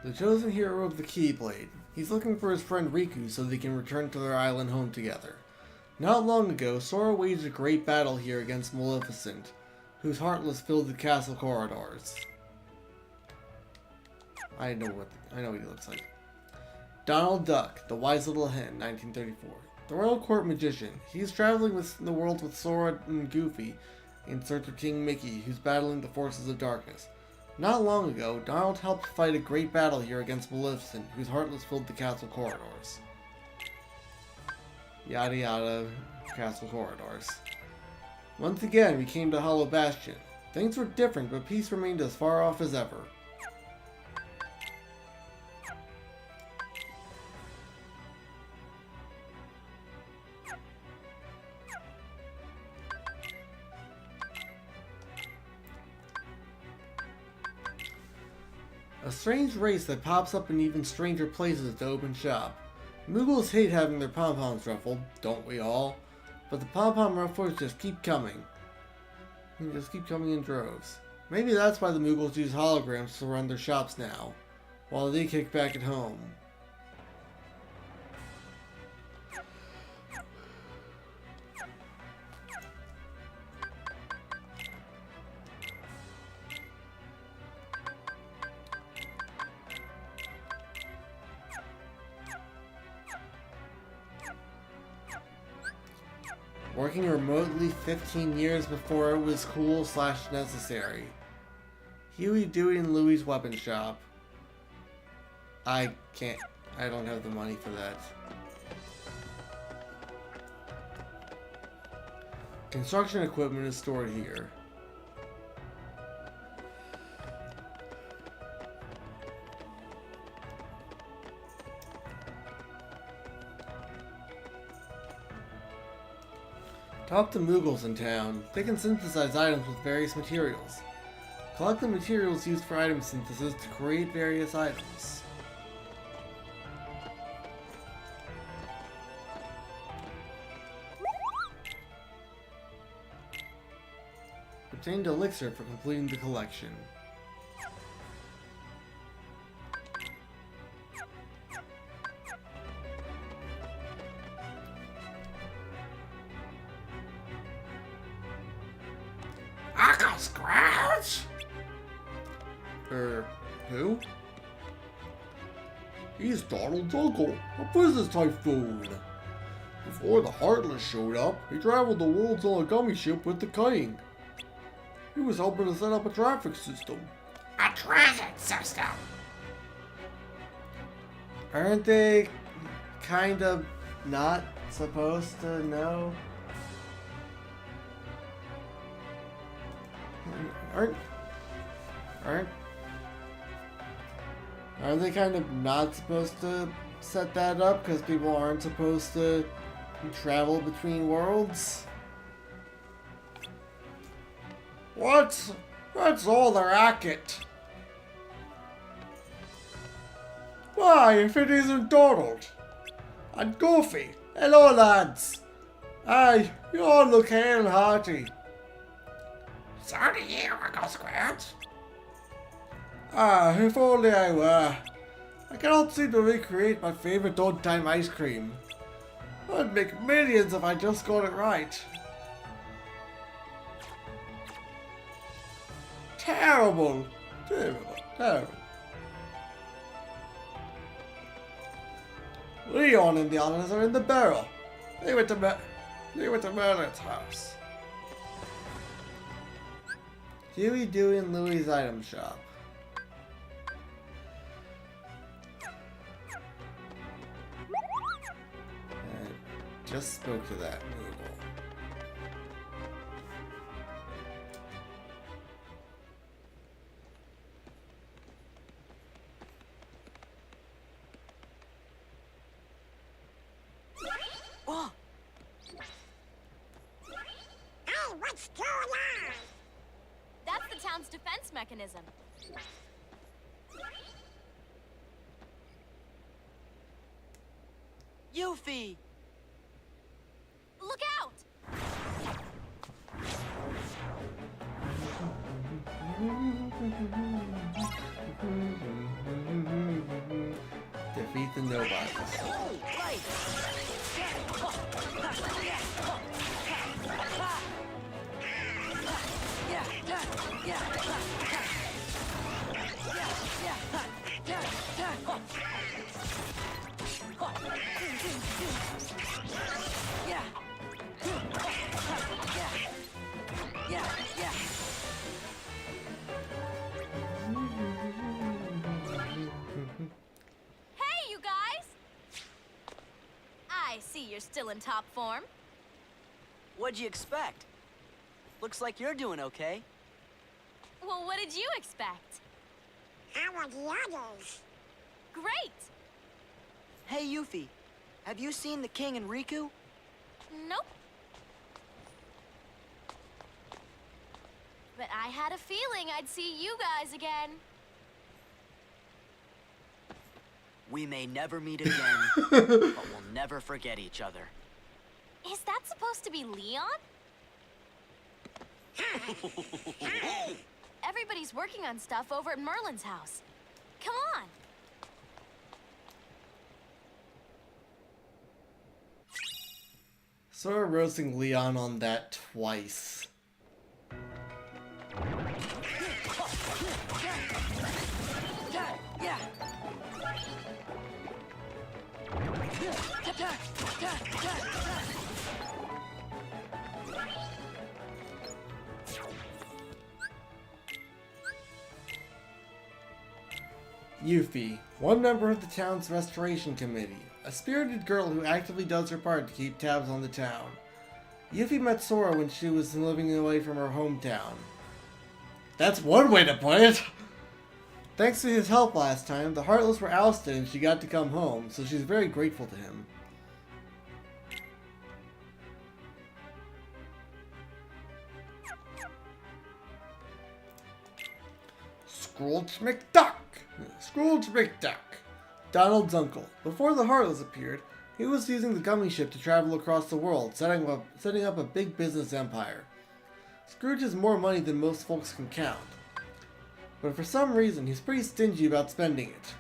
The chosen hero of the Keyblade. He's looking for his friend Riku so they can return to their island home together. Not long ago, Sora waged a great battle here against Maleficent, whose Heartless filled the castle corridors. I know what he looks like. Donald Duck, the Wise Little Hen, 1934. The Royal Court Magician. He's traveling the world with Sora and Goofy in search of King Mickey, who's battling the forces of darkness. Not long ago, Donald helped fight a great battle here against Maleficent, whose Heartless filled the castle corridors. Yada yada, castle corridors. Once again, we came to Hollow Bastion. Things were different, but peace remained as far off as ever. A strange race that pops up in even stranger places to open shop. Moogles hate having their pom-poms ruffled, don't we all? But the pom-pom rufflers just keep coming. They just keep coming in droves. Maybe that's why the Moogles use holograms to run their shops now, while they kick back at home. Working remotely 15 years before it was cool / necessary. Huey, Dewey, and Louie's weapon shop. I don't have the money for that. Construction equipment is stored here. Talk to Moogles in town. They can synthesize items with various materials. Collect the materials used for item synthesis to create various items. Obtained elixir for completing the collection. Uncle Scrooge? Who? He's Donald's uncle, a business typhoon. Before the Heartless showed up, he traveled the worlds on a gummy ship with the King. He was helping to set up a traffic system. A transit system? Aren't they kind of not supposed to know? Aren't aren't aren't they kind of not supposed to set that up because people aren't supposed to travel between worlds? What's all the racket? Why, if it isn't Donald and Goofy. Hello, lads. Aye, you all look hale and hearty. So do you, Uncle Scrooge. Ah, if only I were. I cannot seem to recreate my favorite old-time ice cream. I'd make millions if I just got it right. Terrible. Terrible. Terrible. Leon and the others are in the barrel. They went to Merlin's house. Huey, Dewey, and Louie's item shop. I just spoke to that Moogle. Oh, Hey, what's going on? That's the town's defense mechanism. Yuffie! Look out! Defeat the Nobodies. Right! Hey, you guys! I see you're still in top form. What'd you expect? Looks like you're doing okay. Well, what did you expect? How are the others? Great! Hey, Yuffie, have you seen the King and Riku? Nope. But I had a feeling I'd see you guys again. We may never meet again, but we'll never forget each other. Is that supposed to be Leon? Everybody's working on stuff over at Merlin's house. Come on. Sora roasting Leon on that twice. Yuffie, one member of the town's restoration committee, a spirited girl who actively does her part to keep tabs on the town. Yuffie met Sora when she was living away from her hometown. That's one way to put it! Thanks to his help last time, the Heartless were ousted and she got to come home, so she's very grateful to him. Scrooge McDuck! Scrooge McDuck! Donald's uncle. Before the Heartless appeared, he was using the gummy ship to travel across the world, setting up a big business empire. Scrooge has more money than most folks can count. But for some reason, he's pretty stingy about spending it.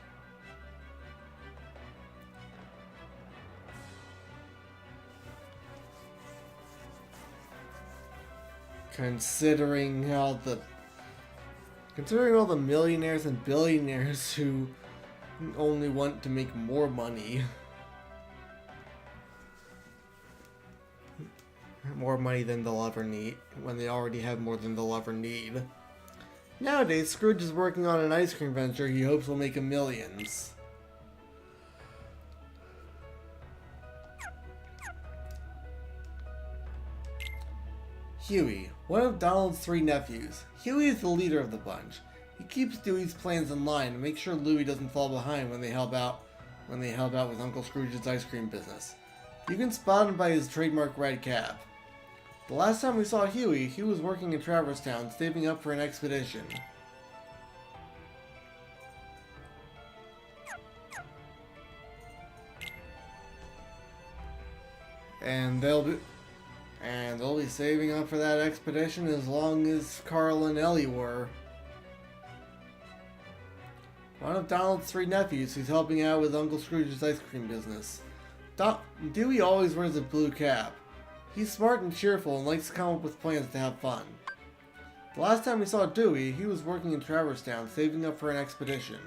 Considering all the millionaires and billionaires who only want to make more money. More money than they'll ever need, when they already have more than they'll ever need. Nowadays, Scrooge is working on an ice cream venture he hopes will make him millions. Huey, one of Donald's 3 nephews. Huey is the leader of the bunch. He keeps Dewey's plans in line and makes sure Louie doesn't fall behind when they help out with Uncle Scrooge's ice cream business. You can spot him by his trademark red cap. The last time we saw Huey, he was working in Traverse Town, saving up for an expedition. And they'll be saving up for that expedition as long as Carl and Ellie were. One of Donald's 3 nephews who's helping out with Uncle Scrooge's ice cream business. Dewey always wears a blue cap. He's smart and cheerful and likes to come up with plans to have fun. The last time we saw Dewey, he was working in Traverse Town, saving up for an expedition.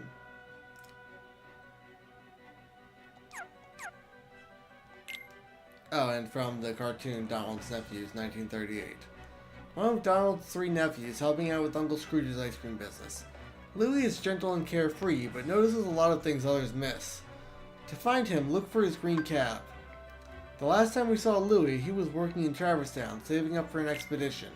Oh, and from the cartoon Donald's Nephews, 1938. One of Donald's 3 nephews helping out with Uncle Scrooge's ice cream business. Louie is gentle and carefree, but notices a lot of things others miss. To find him, look for his green cap. The last time we saw Louie, he was working in Traverse Town, saving up for an expedition.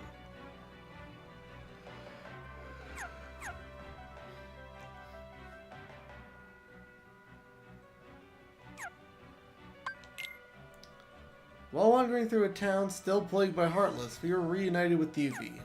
While wandering through a town still plagued by Heartless, we were reunited with Yuffie.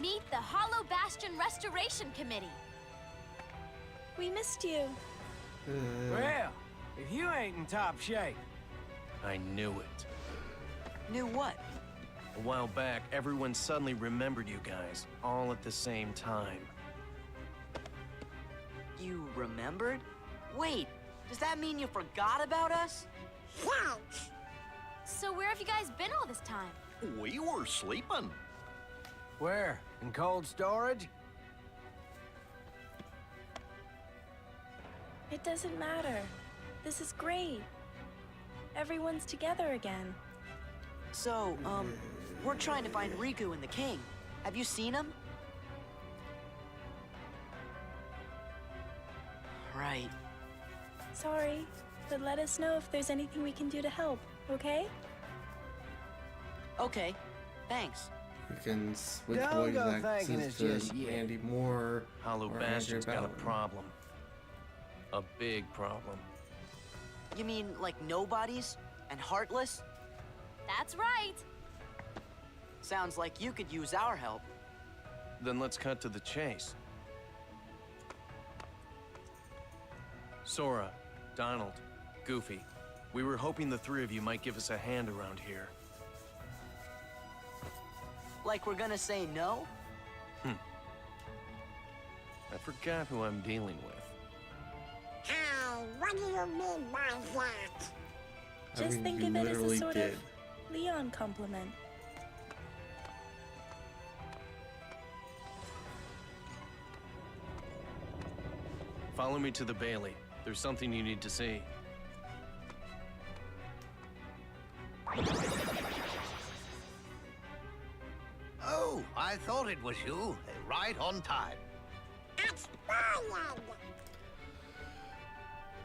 Meet the Hollow Bastion Restoration Committee. We missed you. Well, if you ain't in top shape. I knew it. Knew what? A while back, everyone suddenly remembered you guys, all at the same time. You remembered? Wait, does that mean you forgot about us? So where have you guys been all this time? We were sleeping. Where? In cold storage? It doesn't matter. This is great. Everyone's together again. So, we're trying to find Riku and the King. Have you seen him? Right. Sorry, but let us know if there's anything we can do to help, okay? Okay, thanks. You can switch Don't voice go accents thanking us to just yet. Andy Moore. Hollow or Bastion's Andrew got a Bowden. problem. A big problem. You mean like Nobodies and Heartless? That's right. Sounds like you could use our help. Then let's cut to the chase. Sora, Donald, Goofy, we were hoping the 3 of you might give us a hand around here. Like we're gonna say no? I forgot who I'm dealing with. What do you mean by that? Just think you of it as a literally sort did. of Leon compliment. Follow me to the Bailey. There's something you need to see. Oh, I thought it was you. Right on time. It's Brian!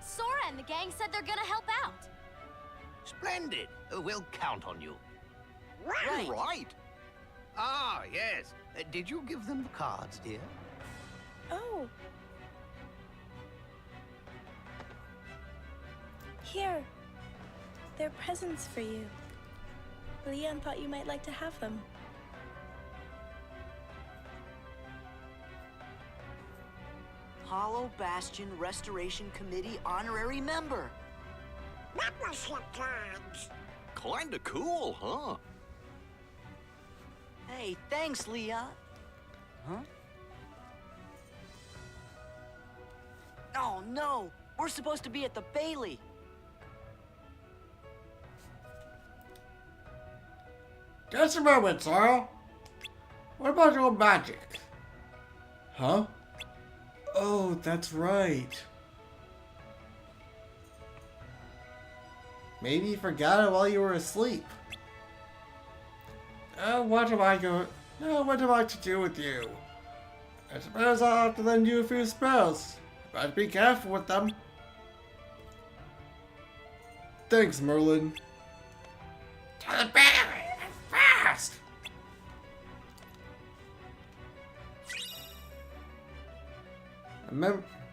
Sora and the gang said they're gonna help out. Splendid. We'll count on you. Right. Right. Ah, yes. Did you give them the cards, dear? Oh. Here. They're presents for you. Leon thought you might like to have them. Hollow Bastion Restoration Committee honorary member. Membership cards! Kinda cool, huh? Hey, thanks, Leon. Huh? no! We're supposed to be at the Bailey! Just a moment, Sora. What about your magic? Huh? Oh, that's right. Maybe you forgot it while you were asleep. What am I to do with you? I suppose I'll have to lend you a few spells. But be careful with them. Thanks, Merlin. To the Bailey, and fast!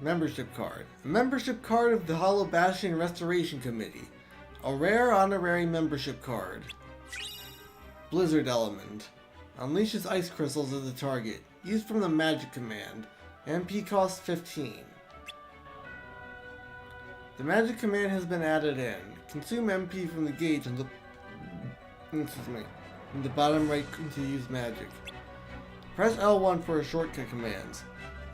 Membership card. A membership card of the Hollow Bastion Restoration Committee. A rare honorary membership card. Blizzard Element. Unleashes ice crystals at the target. Used from the magic command. MP cost 15. The magic command has been added in. Consume MP from the gauge in the bottom right to use magic. Press L1 for shortcut commands.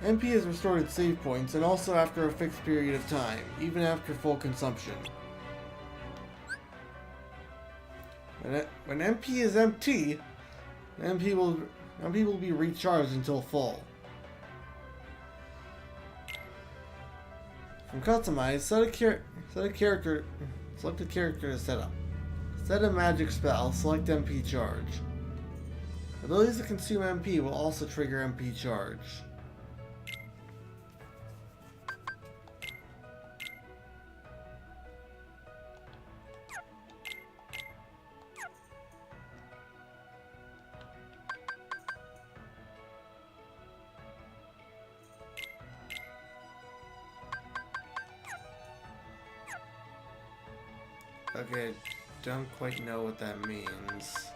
MP is restored at save points and also after a fixed period of time, even after full consumption. When MP is empty, MP will be recharged until full. From Customize, select a character to set up. Set a magic spell, select MP charge. Abilities to consume MP will also trigger MP charge. Okay, don't quite know what that means.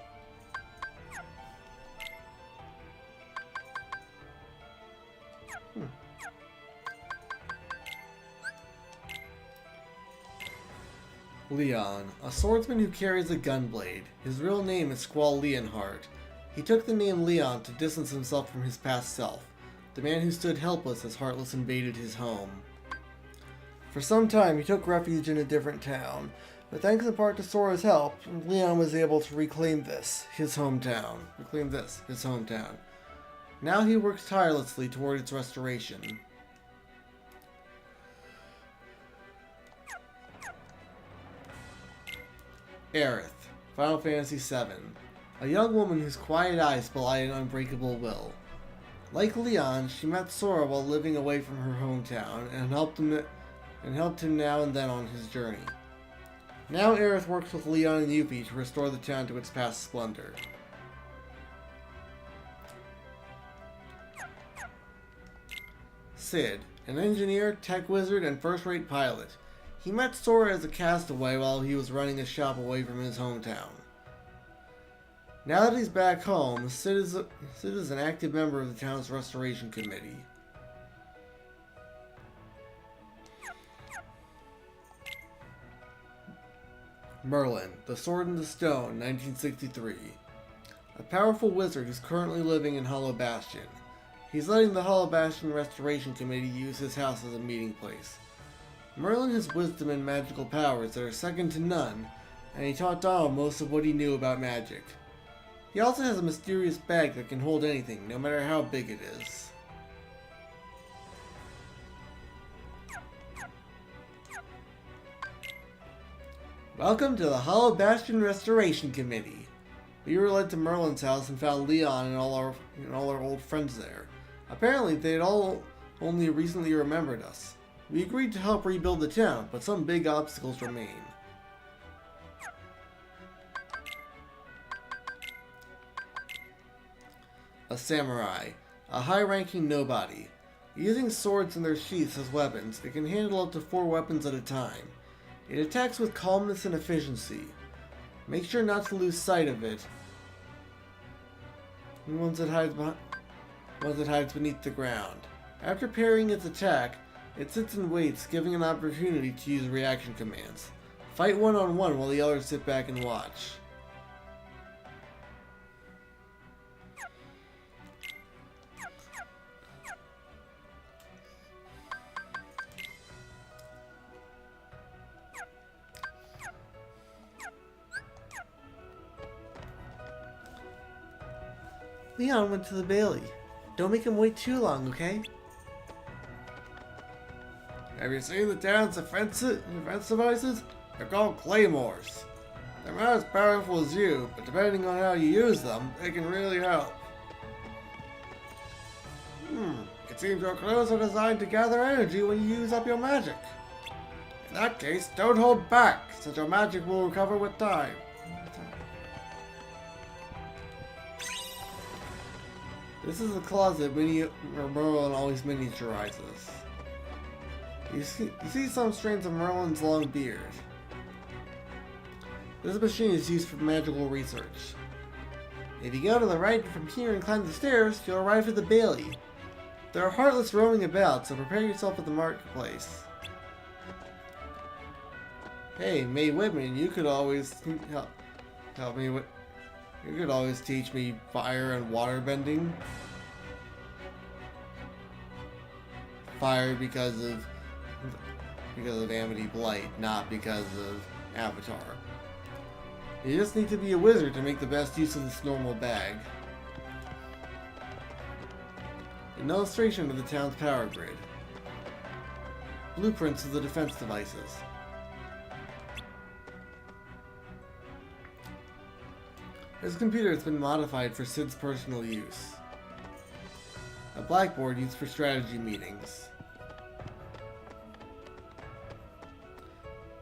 Leon, a swordsman who carries a gunblade. His real name is Squall Leonhardt. He took the name Leon to distance himself from his past self, the man who stood helpless as Heartless invaded his home. For some time, he took refuge in a different town, but thanks in part to Sora's help, Leon was able to reclaim his hometown. Now he works tirelessly toward its restoration. Aerith, Final Fantasy VII. A young woman whose quiet eyes belie an unbreakable will. Like Leon, she met Sora while living away from her hometown and helped him now and then on his journey. Now Aerith works with Leon and Yuffie to restore the town to its past splendor. Sid, an engineer, tech wizard, and first-rate pilot. He met Sora as a castaway while he was running a shop away from his hometown. Now that he's back home, Sid is an active member of the town's restoration committee. Merlin, the Sword in the Stone, 1963. A powerful wizard who's currently living in Hollow Bastion. He's letting the Hollow Bastion Restoration Committee use his house as a meeting place. Merlin has wisdom and magical powers that are second to none, and he taught Donald most of what he knew about magic. He also has a mysterious bag that can hold anything, no matter how big it is. Welcome to the Hollow Bastion Restoration Committee. We were led to Merlin's house and found Leon and all our old friends there. Apparently, they had all only recently remembered us. We agreed to help rebuild the town, but some big obstacles remain. A samurai, a high-ranking nobody. Using swords in their sheaths as weapons, it can handle up to 4 weapons at a time. It attacks with calmness and efficiency. Make sure not to lose sight of it. Once it hides beneath the ground. After parrying its attack, it sits and waits, giving an opportunity to use reaction commands. Fight one-on-one while the others sit back and watch. Leon went to the Bailey. Don't make him wait too long, okay? Have you seen the town's defense devices? They're called claymores. They're not as powerful as you, but depending on how you use them, they can really help. It seems your clothes are designed to gather energy when you use up your magic. In that case, don't hold back, since your magic will recover with time. This is the closet where Merlin always miniaturizes. You see some strands of Merlin's long beard. This machine is used for magical research. If you go to the right from here and climb the stairs, you'll arrive at the Bailey. There are heartless roaming about, so prepare yourself at the marketplace. Hey, May Whitman, you could always help me with. You could always teach me fire and water bending. Fire because of Amity Blight, not because of Avatar. You just need to be a wizard to make the best use of this normal bag. An illustration of the town's power grid. Blueprints of the defense devices. This computer has been modified for Sid's personal use. A blackboard used for strategy meetings.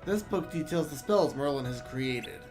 This book details the spells Merlin has created.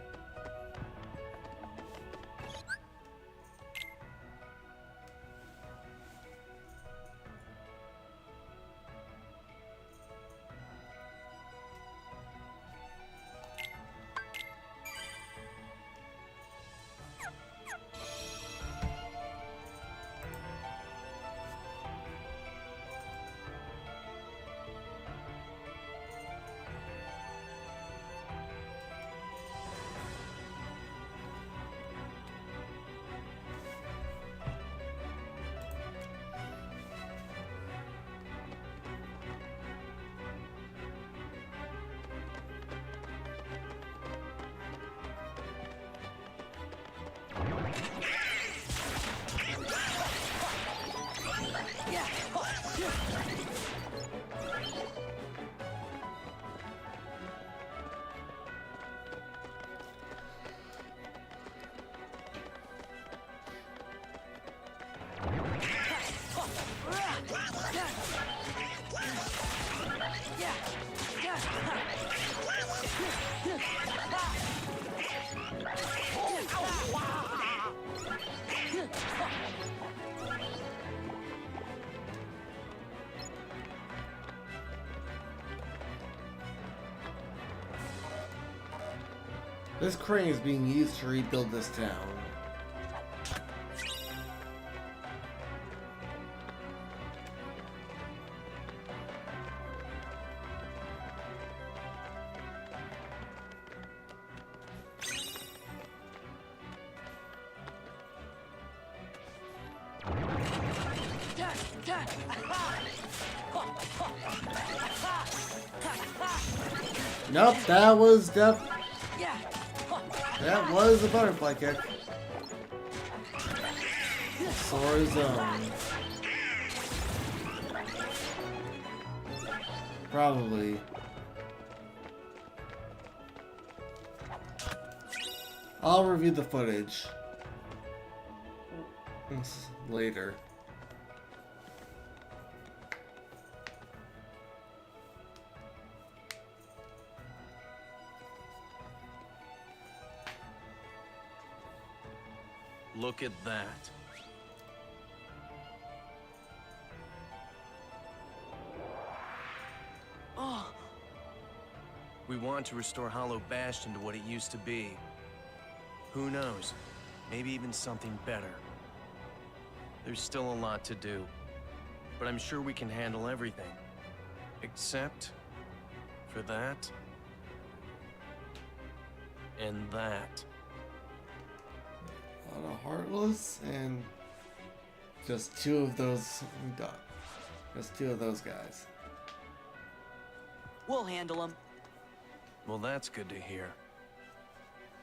This crane is being used to rebuild this town. Nope, that was that was a butterfly kick. Sora's zone. Probably. I'll review the footage later. Look at that. Oh. We want to restore Hollow Bastion to what it used to be. Who knows? Maybe even something better. There's still a lot to do, but I'm sure we can handle everything. Except for that and that. A lot of Heartless and just two of those guys. We'll handle them. Well, that's good to hear.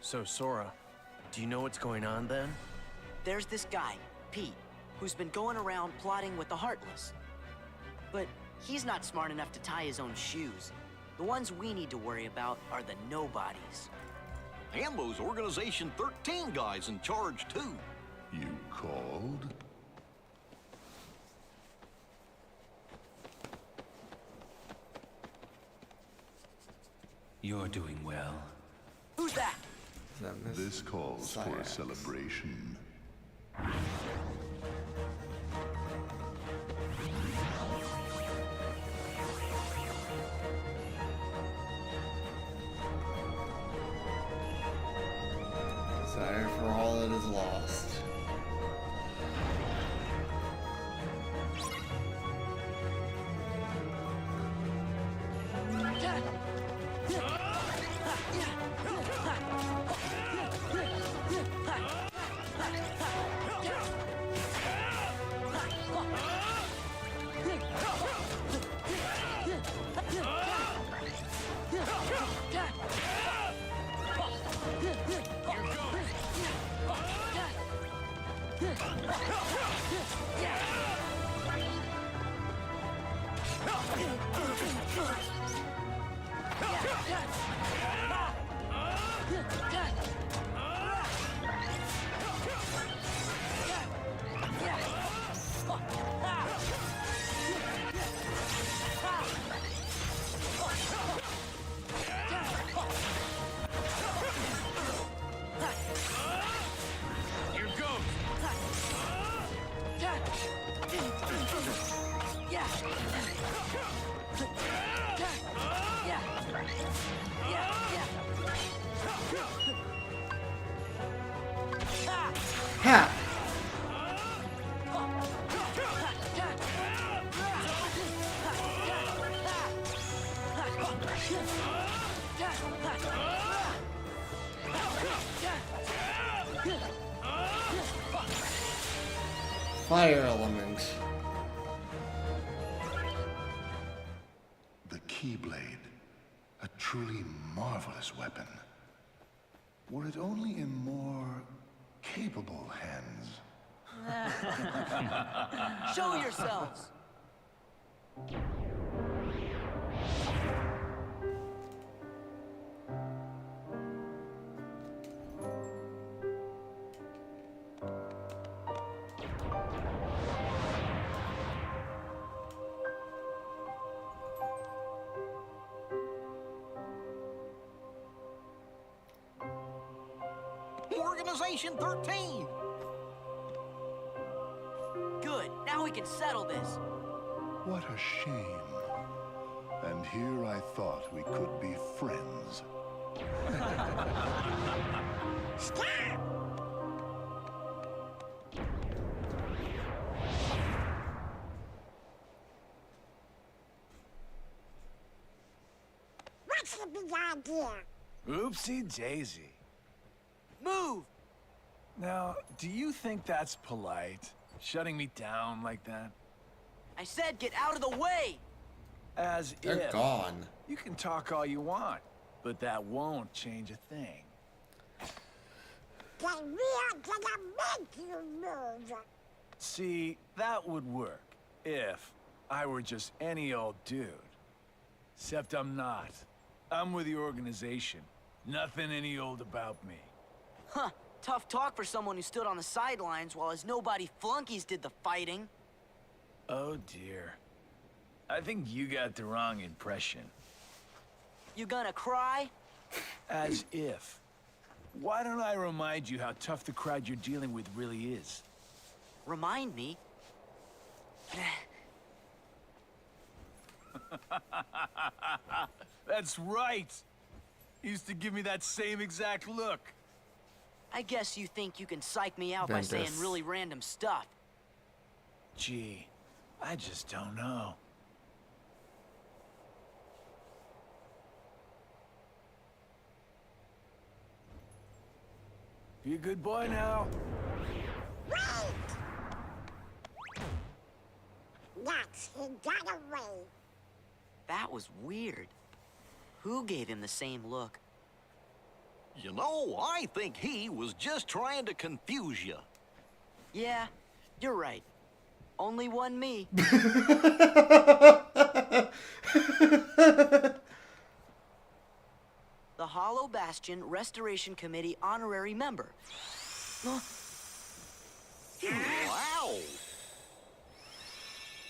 So, Sora, do you know what's going on then? There's this guy. Pete, who's been going around plotting with the Heartless. But he's not smart enough to tie his own shoes. The ones we need to worry about are the Nobodies. And those Organization XIII guys in charge, too. You called? You're doing well. Who's that? This calls for a celebration. Desire for all that is lost. Ha! Fire element. The Keyblade. A truly marvelous weapon. Were it only in more capable hands. Show yourselves! Organization XIII! Good, now we can settle this. What a shame. And here I thought we could be friends. Stop! What's the big idea? Oopsie daisy. Move! Now, do you think that's polite? Shutting me down like that? I said get out of the way! As They're if. gone. You can talk all you want, but that won't change a thing. Then we are gonna make you move. See, that would work if I were just any old dude. Except I'm not. I'm with the organization. Nothing any old about me. Huh, tough talk for someone who stood on the sidelines while his nobody flunkies did the fighting. Oh dear. I think you got the wrong impression. You gonna cry? As if. Why don't I remind you how tough the crowd you're dealing with really is? Remind me? That's right! Used to give me that same exact look. I guess you think you can psych me out by saying really random stuff. Gee, I just don't know. Be a good boy now. Wait! That's he got away. That was weird. Who gave him the same look? You know, I think he was just trying to confuse you. Yeah, You're right. Only one me. The Hollow Bastion Restoration Committee honorary member. Wow!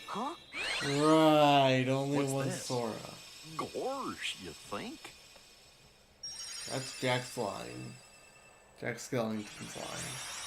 Huh? Right, only What's one this? Sora. Gorge, you think? That's Jack's line. Jack Skellington's line.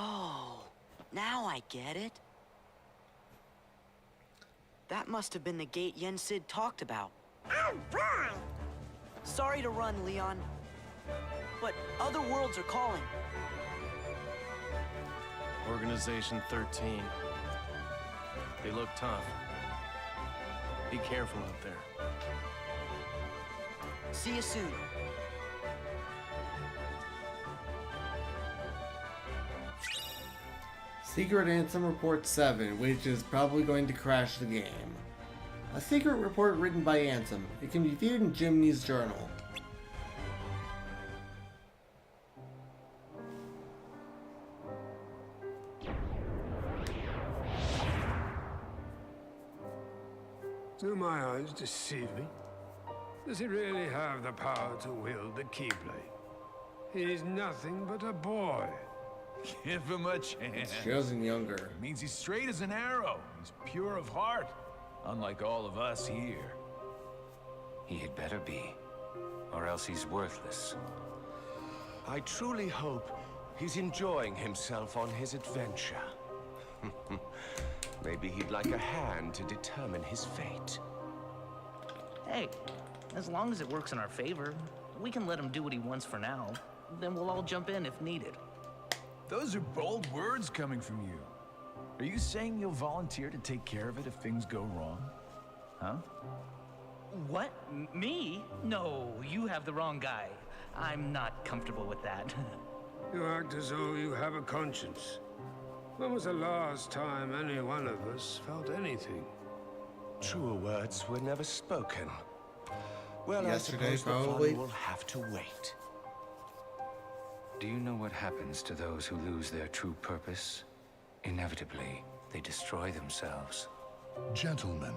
Oh, now I get it. That must have been the gate Yen Sid talked about. Oh boy! Sorry to run, Leon. But other worlds are calling. Organization XIII. They look tough. Be careful out there. See you soon. Secret Anthem Report 7, which is probably going to crash the game. A secret report written by Anthem. It can be viewed in Jiminy's journal. Do my eyes deceive me? Does he really have the power to wield the Keyblade? He's nothing but a boy. Give him a chance. It's chosen younger. It means he's straight as an arrow. He's pure of heart. Unlike all of us here. He had better be, or else he's worthless. I truly hope he's enjoying himself on his adventure. Maybe he'd like a hand to determine his fate. Hey, as long as it works in our favor, we can let him do what he wants for now. Then we'll all jump in if needed. Those are bold words coming from you. Are you saying you'll volunteer to take care of it if things go wrong? Huh? What? Me? No, you have the wrong guy. I'm not comfortable with that. You act as though you have a conscience. When was the last time any one of us felt anything? Truer words were never spoken. Well, Yesterday, I suppose probably. the fun will have to wait. Do you know what happens to those who lose their true purpose? Inevitably, they destroy themselves. Gentlemen,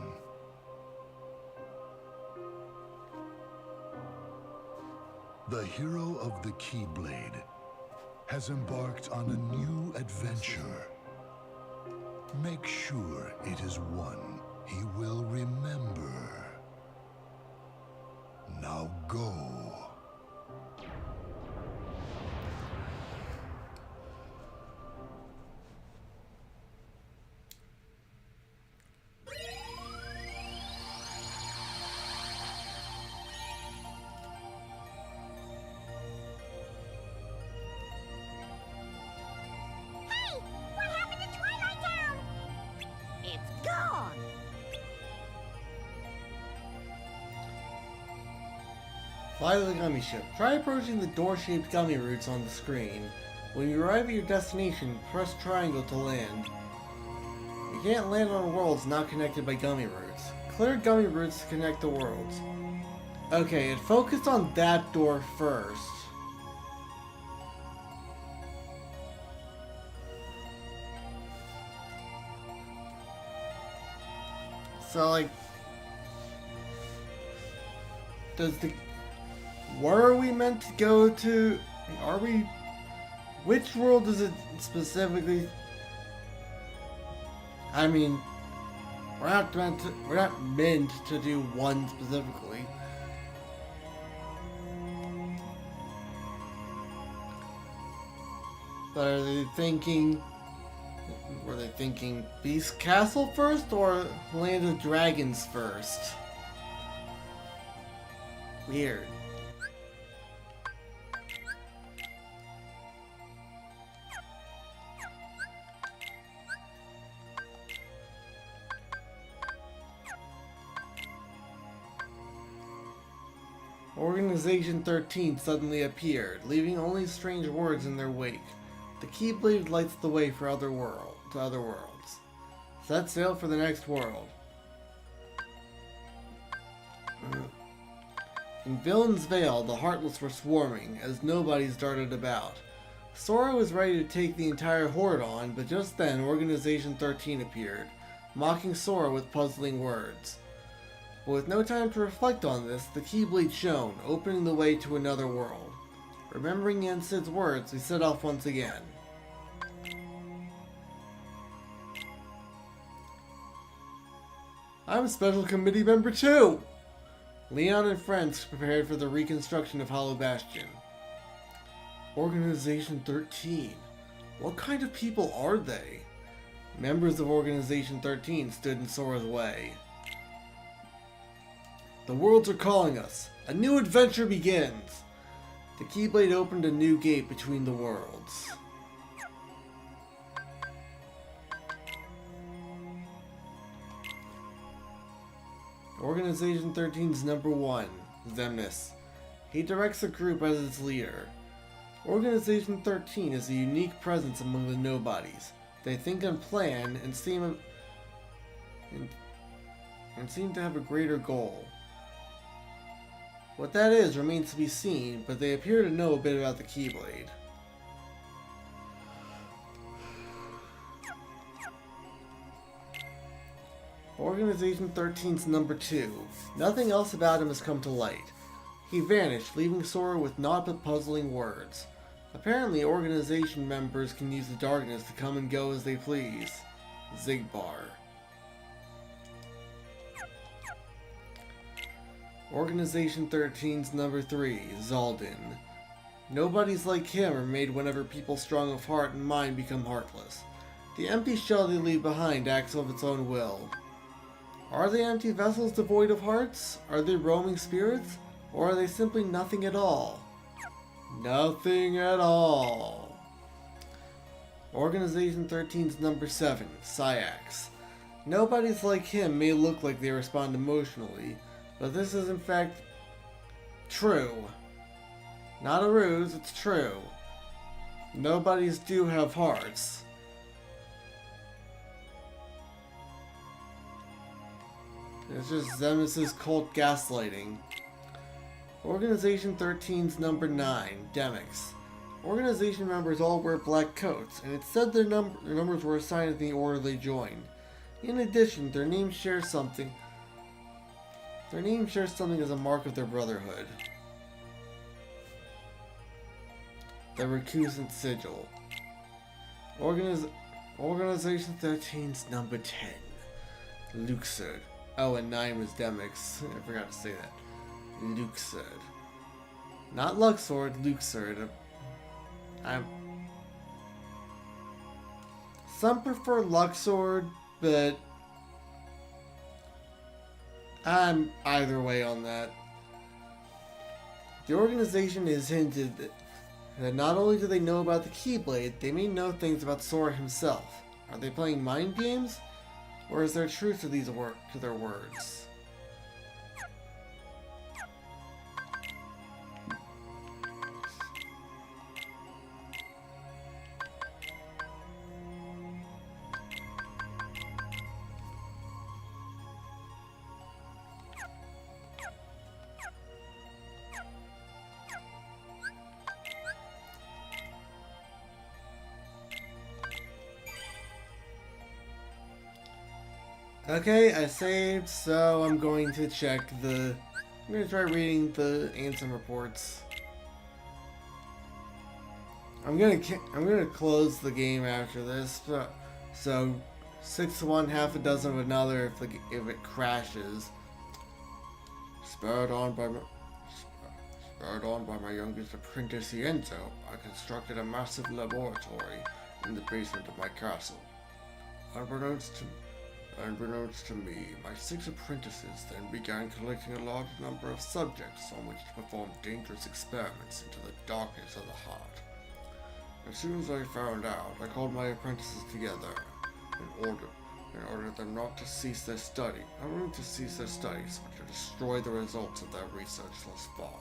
the hero of the Keyblade has embarked on a new adventure. Make sure it is one he will remember. Now go. Fly the gummy ship. Try approaching the door-shaped gummy routes on the screen. When you arrive at your destination, press triangle to land. You can't land on worlds not connected by gummy routes. Clear gummy routes to connect the worlds. Okay, it focused on that door first. So, like, where are we meant to go to? Which world is it specifically? I mean, we're not meant to do one specifically. But were they thinking Beast Castle first or Land of Dragons first? Weird. Organization XIII suddenly appeared, leaving only strange words in their wake. The Keyblade lights the way for other worlds. Set sail for the next world. In Villain's Vale, the Heartless were swarming, as Nobodies darted about. Sora was ready to take the entire horde on, but just then Organization XIII appeared, mocking Sora with puzzling words. But with no time to reflect on this, the Keyblade shone, opening the way to another world. Remembering Yen Sid's words, we set off once again. I'm Special Committee Member 2! Leon and friends prepared for the reconstruction of Hollow Bastion. Organization XIII. What kind of people are they? Members of Organization XIII stood in Sora's way. The worlds are calling us. A new adventure begins. The Keyblade opened a new gate between the worlds. Organization XIII's number 1, Zemnis. He directs the group as its leader. Organization XIII is a unique presence among the Nobodies. They think and plan and seem to have a greater goal. What that is remains to be seen, but they appear to know a bit about the Keyblade. Organization XIII's number 2. Nothing else about him has come to light. He vanished, leaving Sora with naught but puzzling words. Apparently, organization members can use the darkness to come and go as they please. Zigbar. Organization XIII's number 3, Zaldin. Nobodies like him are made whenever people strong of heart and mind become heartless. The empty shell they leave behind acts of its own will. Are they empty vessels devoid of hearts? Are they roaming spirits? Or are they simply nothing at all? Nothing at all. Organization XIII's number 7, Syax. Nobodies like him may look like they respond emotionally, but this is in fact true. Not a ruse, it's true. Nobodies do have hearts. It's just Zemnis' cult gaslighting. Organization XIII's number 9, Demix. Organization members all wear black coats, and it's said their numbers were assigned in the order they joined. In addition, their names share something. Their name shares something as a mark of their brotherhood. The recusant sigil. Organization XIII's number 10, Luxord. Oh, and 9 was Demix. I forgot to say that. Luxord. Not Luxord, Luxord. Some prefer Luxord, but I'm either way on that. The organization has hinted that not only do they know about the Keyblade, they may know things about Sora himself. Are they playing mind games? Or is there truth to their words? Okay, I saved, so I'm going to check I'm going to try reading the Ansem reports. I'm gonna close the game after this, so 6 to 1, half a dozen of another if it crashes. Spurred on by my youngest apprentice Yenzo, I constructed a massive laboratory in the basement of my castle. Unbeknownst to me, my 6 apprentices then began collecting a large number of subjects on which to perform dangerous experiments into the darkness of the heart. As soon as I found out, I called my apprentices together and ordered them not to cease their studies, but to destroy the results of their research thus far.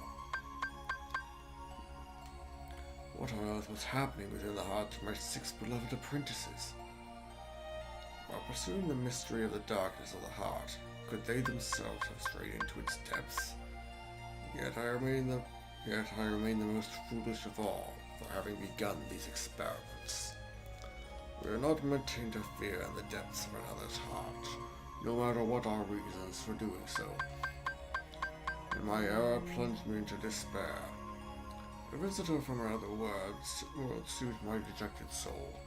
what on earth was happening within the hearts of my 6 beloved apprentices. While pursuing the mystery of the darkness of the heart, could they themselves have strayed into its depths? Yet I remain the most foolish of all for having begun these experiments. We are not meant to interfere in the depths of another's heart, no matter what our reasons for doing so. And my error plunged me into despair. A visitor from another world soothed my dejected soul.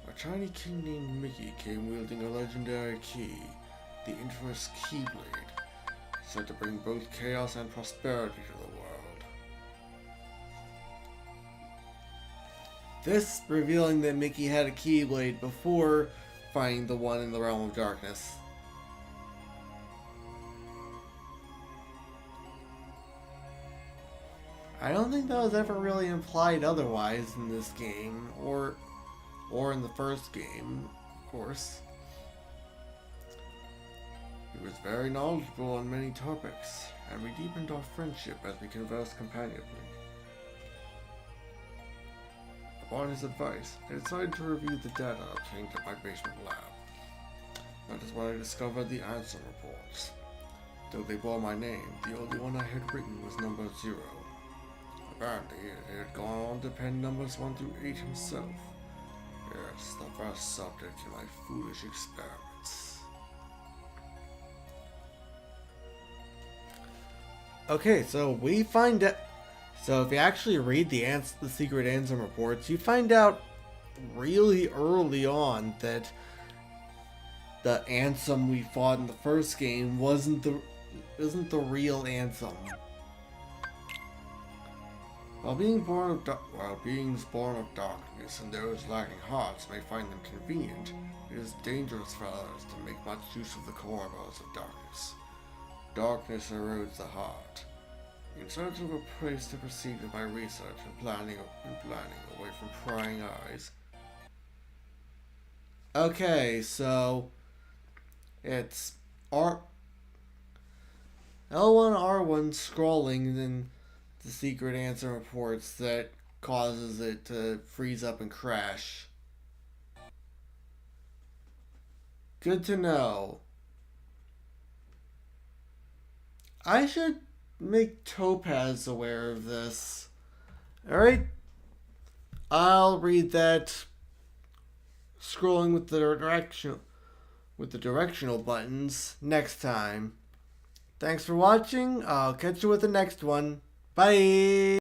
A tiny king named Mickey came wielding a legendary key, the infamous Keyblade, said to bring both chaos and prosperity to the world. This revealing that Mickey had a Keyblade before finding the one in the Realm of Darkness. I don't think that was ever really implied otherwise in this game, or in the first game, of course. He was very knowledgeable on many topics, and we deepened our friendship as we conversed companionably. Upon his advice, I decided to review the data obtained at my basement lab. That is when I discovered the answer reports. Though they bore my name, the only one I had written was number 0. Apparently, it had gone on to pen numbers 1 through 8 himself. Yes, the first subject in my foolish experiments. Okay, so we find out. So if you actually read the secret Ansem reports, you find out really early on that the Ansem we fought in the first game isn't the real Ansem. While beings born of darkness and those lacking hearts may find them convenient, it is dangerous for others to make much use of the corridors of darkness. Darkness erodes the heart. In search of a place to proceed with my research and planning away from prying eyes. Okay, so it's L1 R1 scrolling in the secret answer reports that causes it to freeze up and crash. Good to know. I should make Topaz aware of this. Alright. I'll read that scrolling with the directional buttons next time. Thanks for watching. I'll catch you with the next one. Bye!